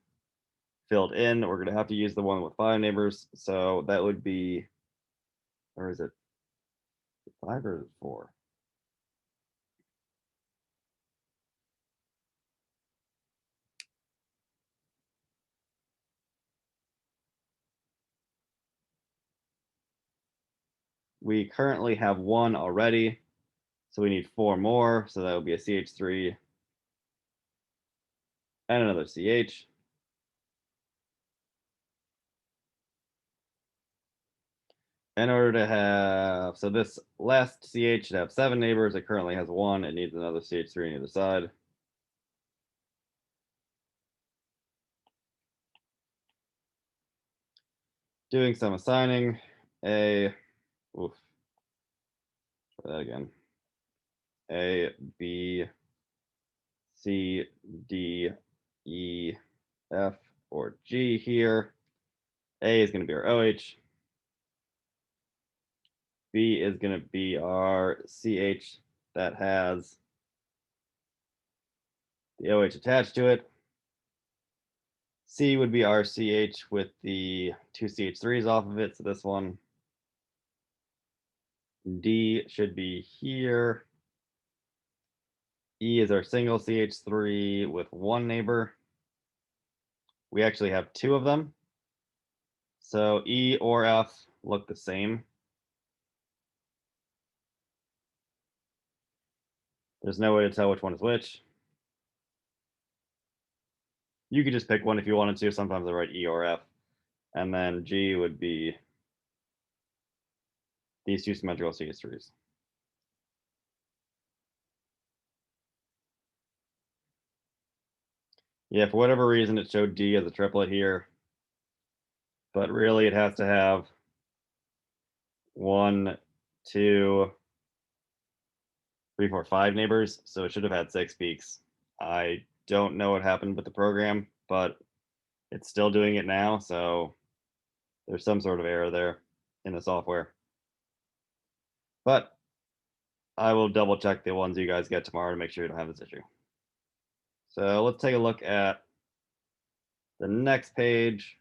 filled in. We're going to have to use the one with 5 neighbors. So that would be, or is it 5 or 4? We currently have 1 already. So we need 4 more. So that would be a CH3 and another CH. In order to have, so this last CH should have 7 neighbors. It currently has 1. It needs another CH3 on either side. Doing some assigning. Oof. Try that again. A, B, C, D, E, F, or G here. A is going to be our OH. B is going to be our CH that has the OH attached to it. C would be our CH with the 2 CH3s off of it, so this one. D should be here. E is our single CH3 with 1 neighbor. We actually have 2 of them. So E or F look the same. There's no way to tell which one is which. You could just pick one if you wanted to. Sometimes I write E or F. And then G would be these 2 symmetrical CH3s. Yeah, for whatever reason, it showed D as a triplet here. But really, it has to have 1, 2, 3, 4, 5 neighbors. So it should have had 6 peaks. I don't know what happened with the program, but it's still doing it now. So there's some sort of error there in the software. But I will double check the ones you guys get tomorrow to make sure you don't have this issue. So let's take a look at the next page.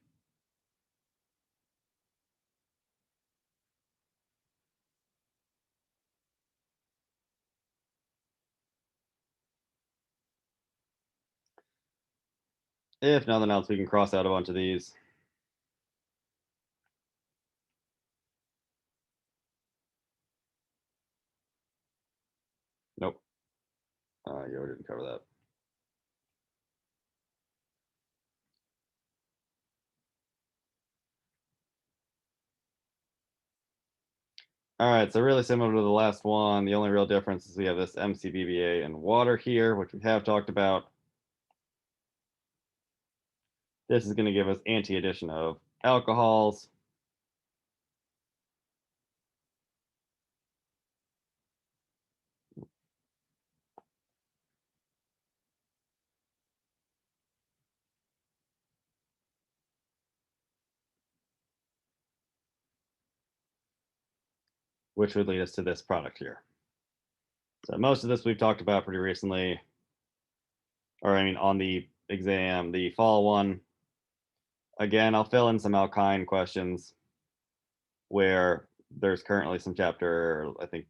If nothing else, we can cross out a bunch of these. Nope. You already didn't cover that. All right, so really similar to the last one. The only real difference is we have this MCBBA and water here, which we have talked about. This is going to give us anti-addition of alcohols. Which would lead us to this product here. So most of this we've talked about pretty recently, or I mean on the exam, the fall one. Again, I'll fill in some alkyne questions where there's currently some chapter, I think,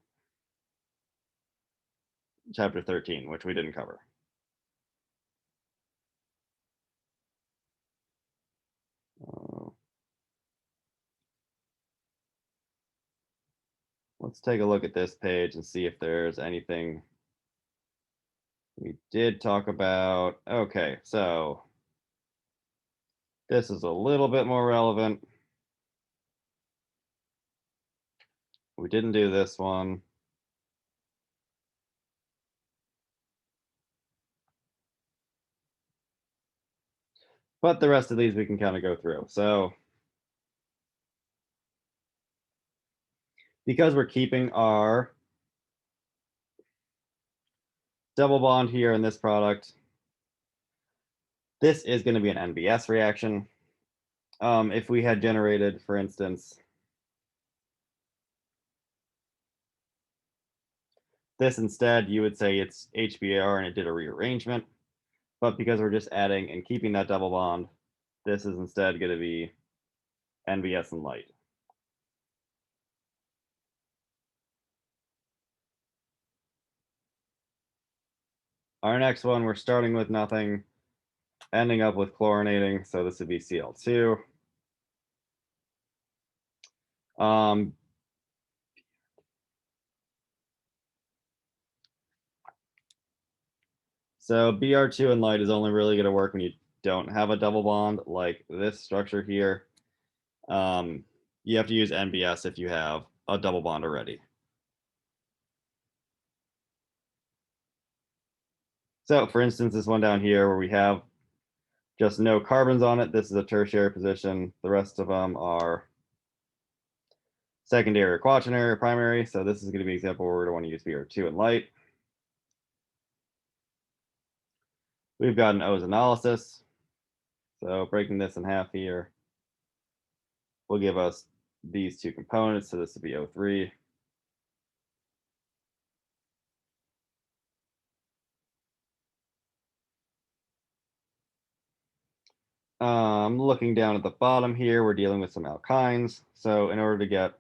chapter 13, which we didn't cover. Let's take a look at this page and see if there's anything we did talk about. Okay, so this is a little bit more relevant. We didn't do this one. But the rest of these we can kind of go through. So because we're keeping our double bond here in this product, this is going to be an NBS reaction. If we had generated, for instance, this instead, you would say it's HBr and it did a rearrangement. But because we're just adding and keeping that double bond, this is instead going to be NBS and light. Our next one, we're starting with nothing, ending up with chlorinating. So this would be Cl2. So Br2 and light is only really going to work when you don't have a double bond like this structure here. You have to use NBS if you have a double bond already. So for instance, this one down here where we have just no carbons on it, this is a tertiary position. The rest of them are secondary or quaternary or primary. So this is going to be an example where we're going to want to use Br2 and light. We've got an ozonolysis. So breaking this in half here will give us these two components. So this would be O3. Looking down at the bottom here, we're dealing with some alkynes. So in order to get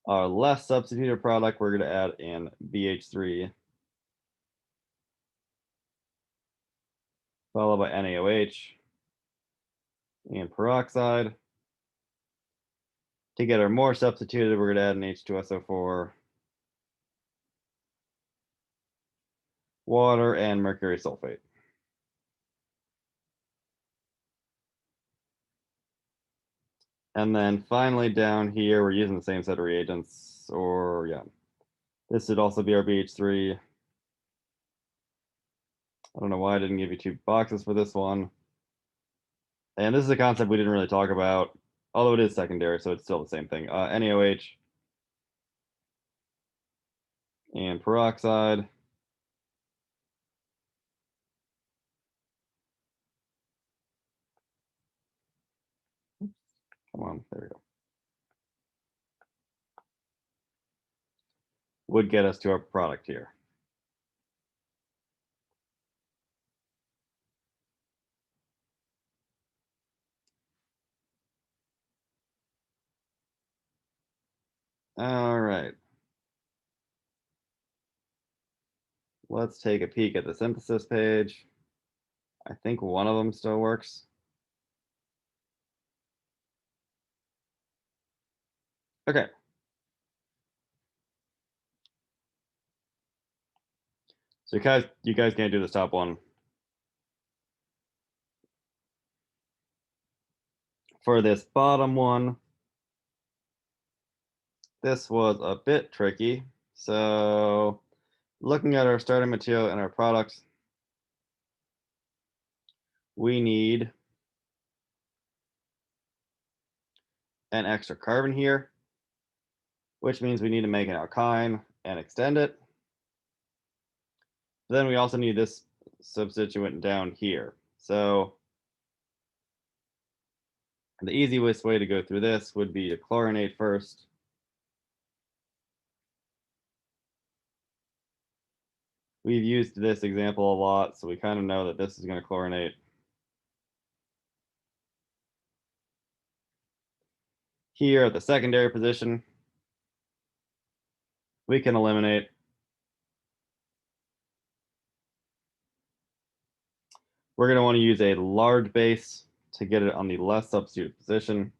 our less substituted product, we're going to add in BH3 followed by NaOH and peroxide. To get our more substituted, we're going to add an H2SO4, water, and mercury sulfate. And then finally down here, we're using the same set of reagents, or yeah. This would also be our BH3. I don't know why I didn't give you two boxes for this one. And this is a concept we didn't really talk about, although it is secondary, so it's still the same thing. NaOH and peroxide. Come on, there we go. Would get us to our product here. All right. Let's take a peek at the synthesis page. I think one of them still works. Okay. So you guys can't do this top one. For this bottom one, this was a bit tricky. So looking at our starting material and our products, we need an extra carbon here, which means we need to make an alkyne and extend it. Then we also need this substituent down here. So the easiest way to go through this would be to chlorinate first. We've used this example a lot, so we kind of know that this is going to chlorinate. Here at the secondary position, we can eliminate we're going to want to use a large base to get it on the less substituted position.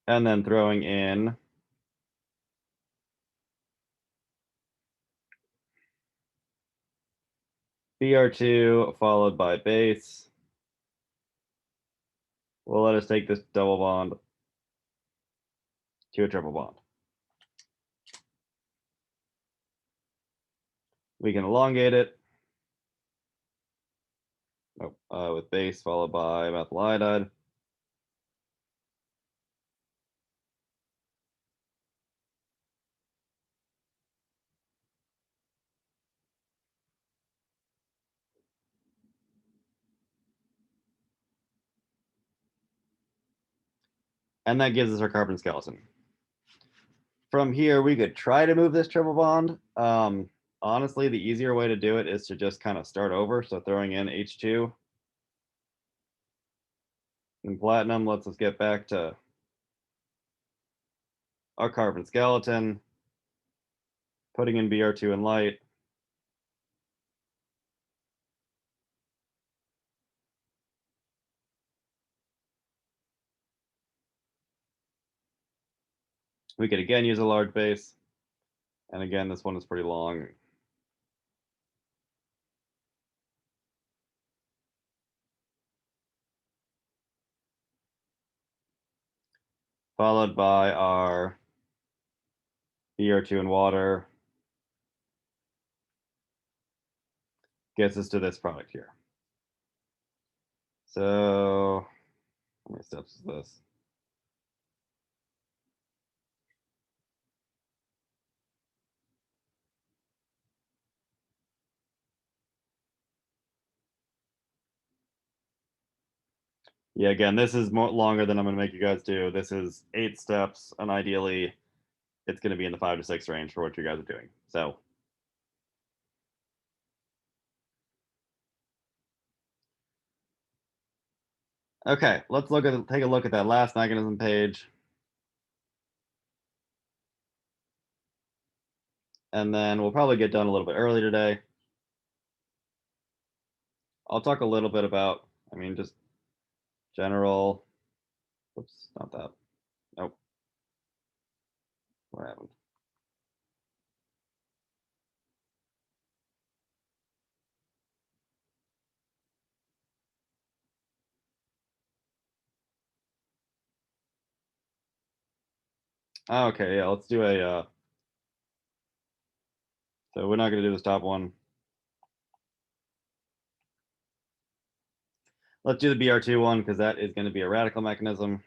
And then throwing in BR2 followed by base will let us take this double bond to a triple bond. We can elongate it with base followed by methyl iodide. And that gives us our carbon skeleton. From here, we could try to move this triple bond. Honestly, the easier way to do it is to just kind of start over. So throwing in H2 and platinum lets us get back to our carbon skeleton, putting in BR2 and light. We could again use a large base. And again, this one is pretty long. Followed by our BR2 and water. Gets us to this product here. So how many steps is this? Yeah, again, this is more longer than I'm going to make you guys do. This is 8 steps, and ideally, it's going to be in the 5 to 6 range for what you guys are doing. So, okay, let's take a look at that last mechanism page, and then we'll probably get done a little bit early today. I'll talk a little bit about, just general. Oops, not that. Nope. What happened? Okay, yeah, let's do a. So we're not going to do this top one. Let's do the BR2 one because that is going to be a radical mechanism.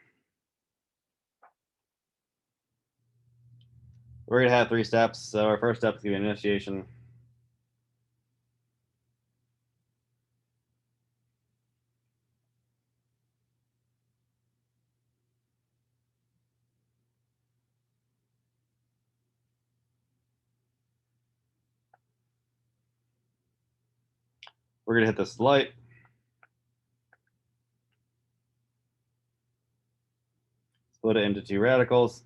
We're going to have 3 steps. So our first step is going to be initiation. We're going to hit this light. Split it into 2 radicals.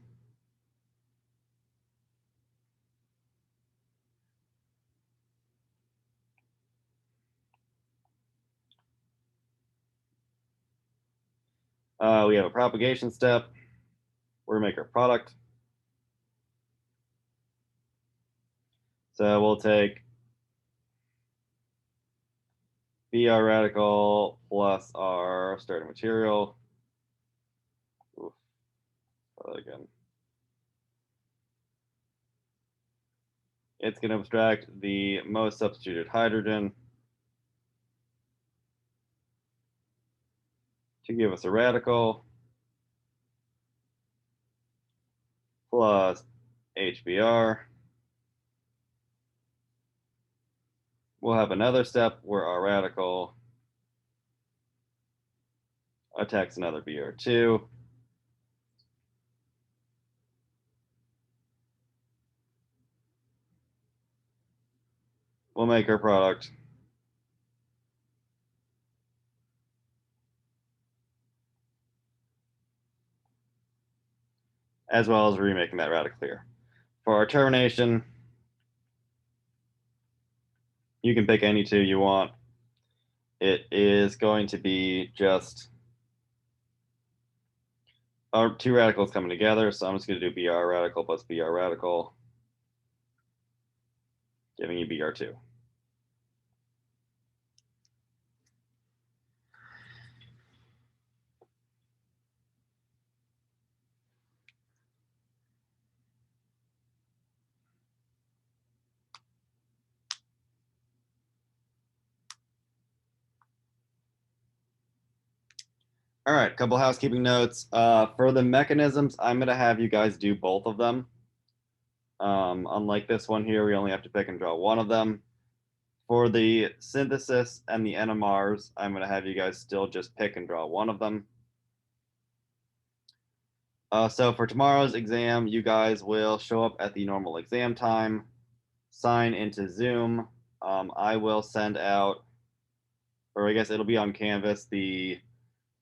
We have a propagation step. We're going to make our product. So we'll take BR radical plus our starting material. Oof. Try that again. It's going to abstract the most substituted hydrogen to give us a radical plus HBr. We'll have another step where our radical attacks another BR2. We'll make our product. as well as remaking that radical here. For our termination, you can pick any two you want. It is going to be just our two radicals coming together. So I'm just going to do BR radical plus BR radical, giving you BR2. All right, couple housekeeping notes. For the mechanisms, I'm going to have you guys do both of them. Unlike this one here, we only have to pick and draw one of them. For the synthesis and the NMRs, I'm going to have you guys still just pick and draw one of them. So for tomorrow's exam, you guys will show up at the normal exam time, sign into Zoom. I will send out, or I guess it'll be on Canvas, the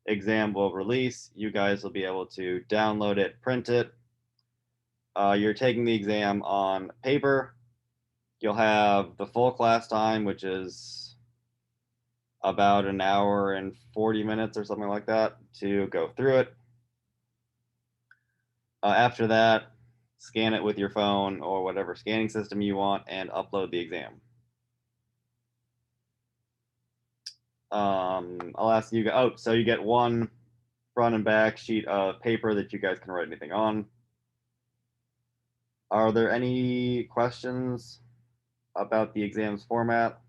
exam will release. You guys will be able to download it, print it. You're taking the exam on paper. You'll have the full class time, which is about an hour and 40 minutes or something like that to go through it. After that, scan it with your phone or whatever scanning system you want and upload the exam. I'll ask you, so you get one front and back sheet of paper that you guys can write anything on. Are there any questions about the exam's format?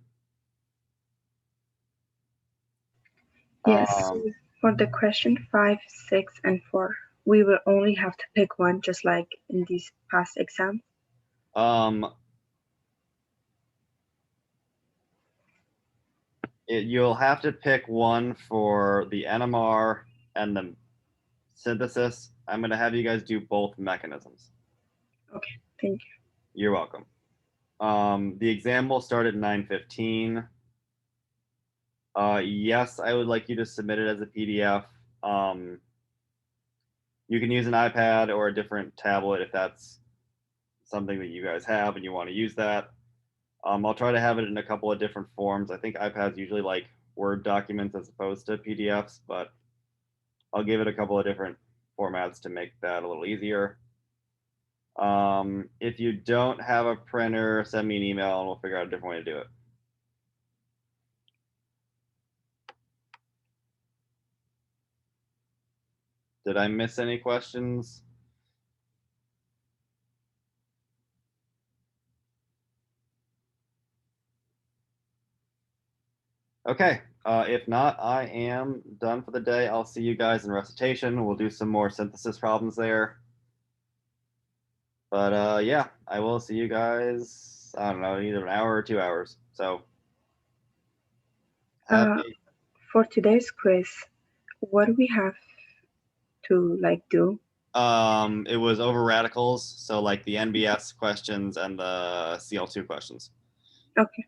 Yes, for the question 5, 6, and 4, we will only have to pick one, just like in these past exams. You'll have to pick one for the NMR and the synthesis. I'm going to have you guys do both mechanisms. Okay, thank you. You're welcome. The exam will start at 9:15. Yes, I would like you to submit it as a PDF. You can use an iPad or a different tablet if that's something that you guys have and you want to use that. I'll try to have it in a couple of different forms. I think iPads usually like Word documents as opposed to PDFs, but I'll give it a couple of different formats to make that a little easier. If you don't have a printer, send me an email and we'll figure out a different way to do it. Did I miss any questions? Okay, if not, I am done for the day. I'll see you guys in recitation. We'll do some more synthesis problems there. But yeah, I will see you guys, I don't know, either an hour or 2 hours. So happy. For today's quiz, what do we have to do? It was over radicals, so like the NBS questions and the CL2 questions. Okay.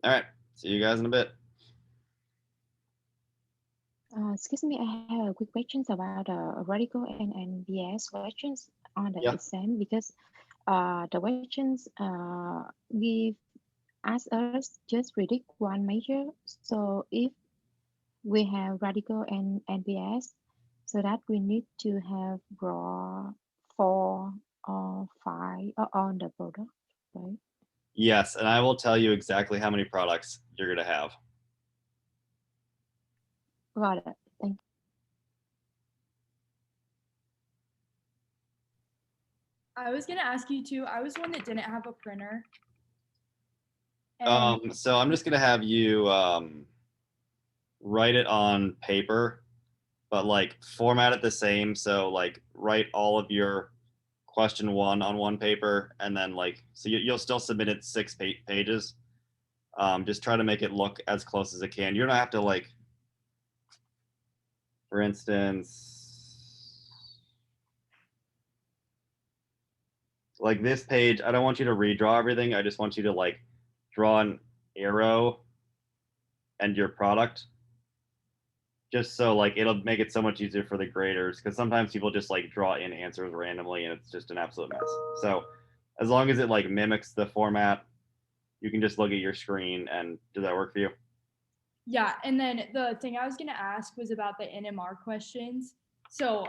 All right, see you guys in a bit. Excuse me, I have a quick questions about radical and NBS questions on the exam, because the questions give ask us just predict one major. So if we have radical and NBS, so that we need to have draw 4 or 5 on the product, right? Yes, and I will tell you exactly how many products you're going to have. Got it. Thank you. I was going to ask you too. I was one that didn't have a printer. So I'm just going to have you write it on paper, but like format it the same. So like write all of your question 1 on one paper, and then like, so you'll still submit it 6 pages. Just try to make it look as close as it can. You don't have to like, for instance, like this page, I don't want you to redraw everything. I just want you to like draw an arrow and your product. just so like it'll make it so much easier for the graders, because sometimes people just like draw in answers randomly and it's just an absolute mess. So as long as it like mimics the format, you can just look at your screen. And does that work for you? Yeah, and then the thing I was gonna ask was about the NMR questions. So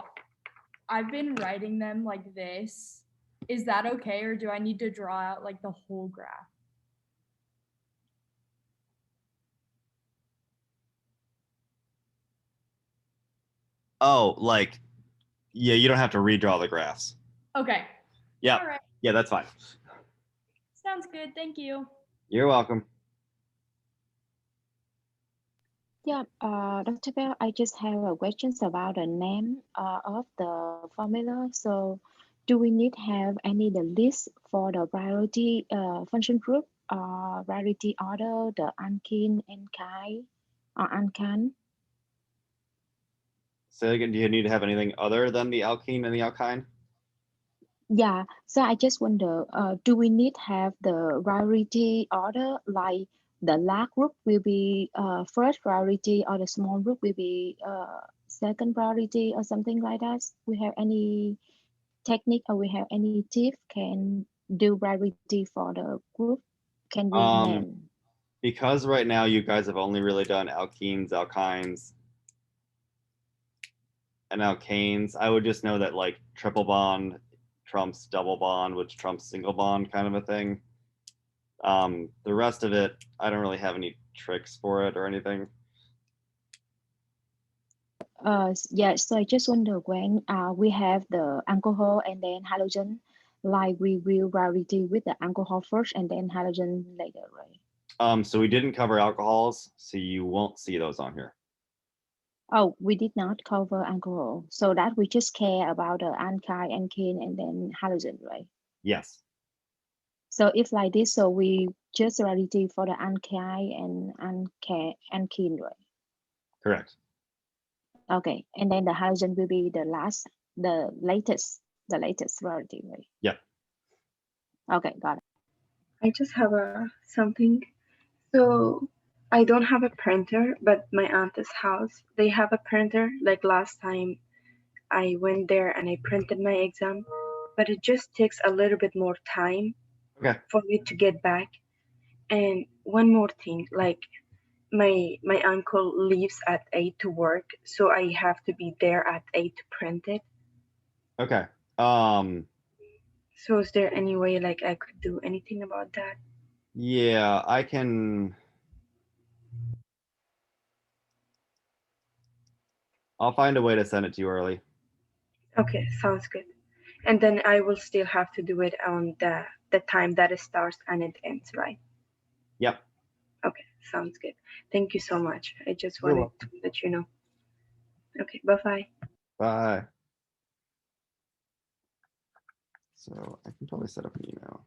I've been writing them like this. Is that okay, or do I need to draw out like the whole graph? Oh, like, yeah, you don't have to redraw the graphs. Okay. Yeah. All right. Yeah, that's fine. Sounds good. Thank you. You're welcome. Yeah, Dr. Bell, I just have a questions about the name of the formula. So, do we need have any the list for the priority function group, priority order, the alkene, alkyne, or alkane? So again, do you need to have anything other than the alkene and the alkyne? Yeah, so I just wonder, do we need have the priority order, like the large group will be first priority or the small group will be second priority or something like that? We have any technique or we have any tip can do priority for the group? Can we name? Because right now you guys have only really done alkenes, alkynes, and alkanes, I would just know that like triple bond trumps double bond, which trumps single bond kind of a thing. The rest of it, I don't really have any tricks for it or anything. Yeah, so I just wonder when we have the alcohol and then halogen, like we will priority with the alcohol first and then halogen later, right? So we didn't cover alcohols, so you won't see those on here. Oh, we did not cover alcohol, so that we just care about the alkyne, alkene, and then halogen, right? Yes. So if like this, so we just priority for the alkyne and alkene, right? Correct. Okay, and then the halogen will be the last, the latest priority, right? Yep. Okay, got it. I just have something. So I don't have a printer, but my aunt's house, they have a printer. Like last time I went there and I printed my exam, but it just takes a little bit more time Okay. for me to get back. And one more thing, like my uncle leaves at 8 to work, so I have to be there at 8 to print it. Okay. So is there any way like I could do anything about that? Yeah, I can. I'll find a way to send it to you early. Okay, sounds good. And then I will still have to do it on the time that it starts and it ends, right? Yep. Okay, sounds good. Thank you so much. I just You're wanted to let you know. Okay, bye-bye. Bye. So I can probably set up an email.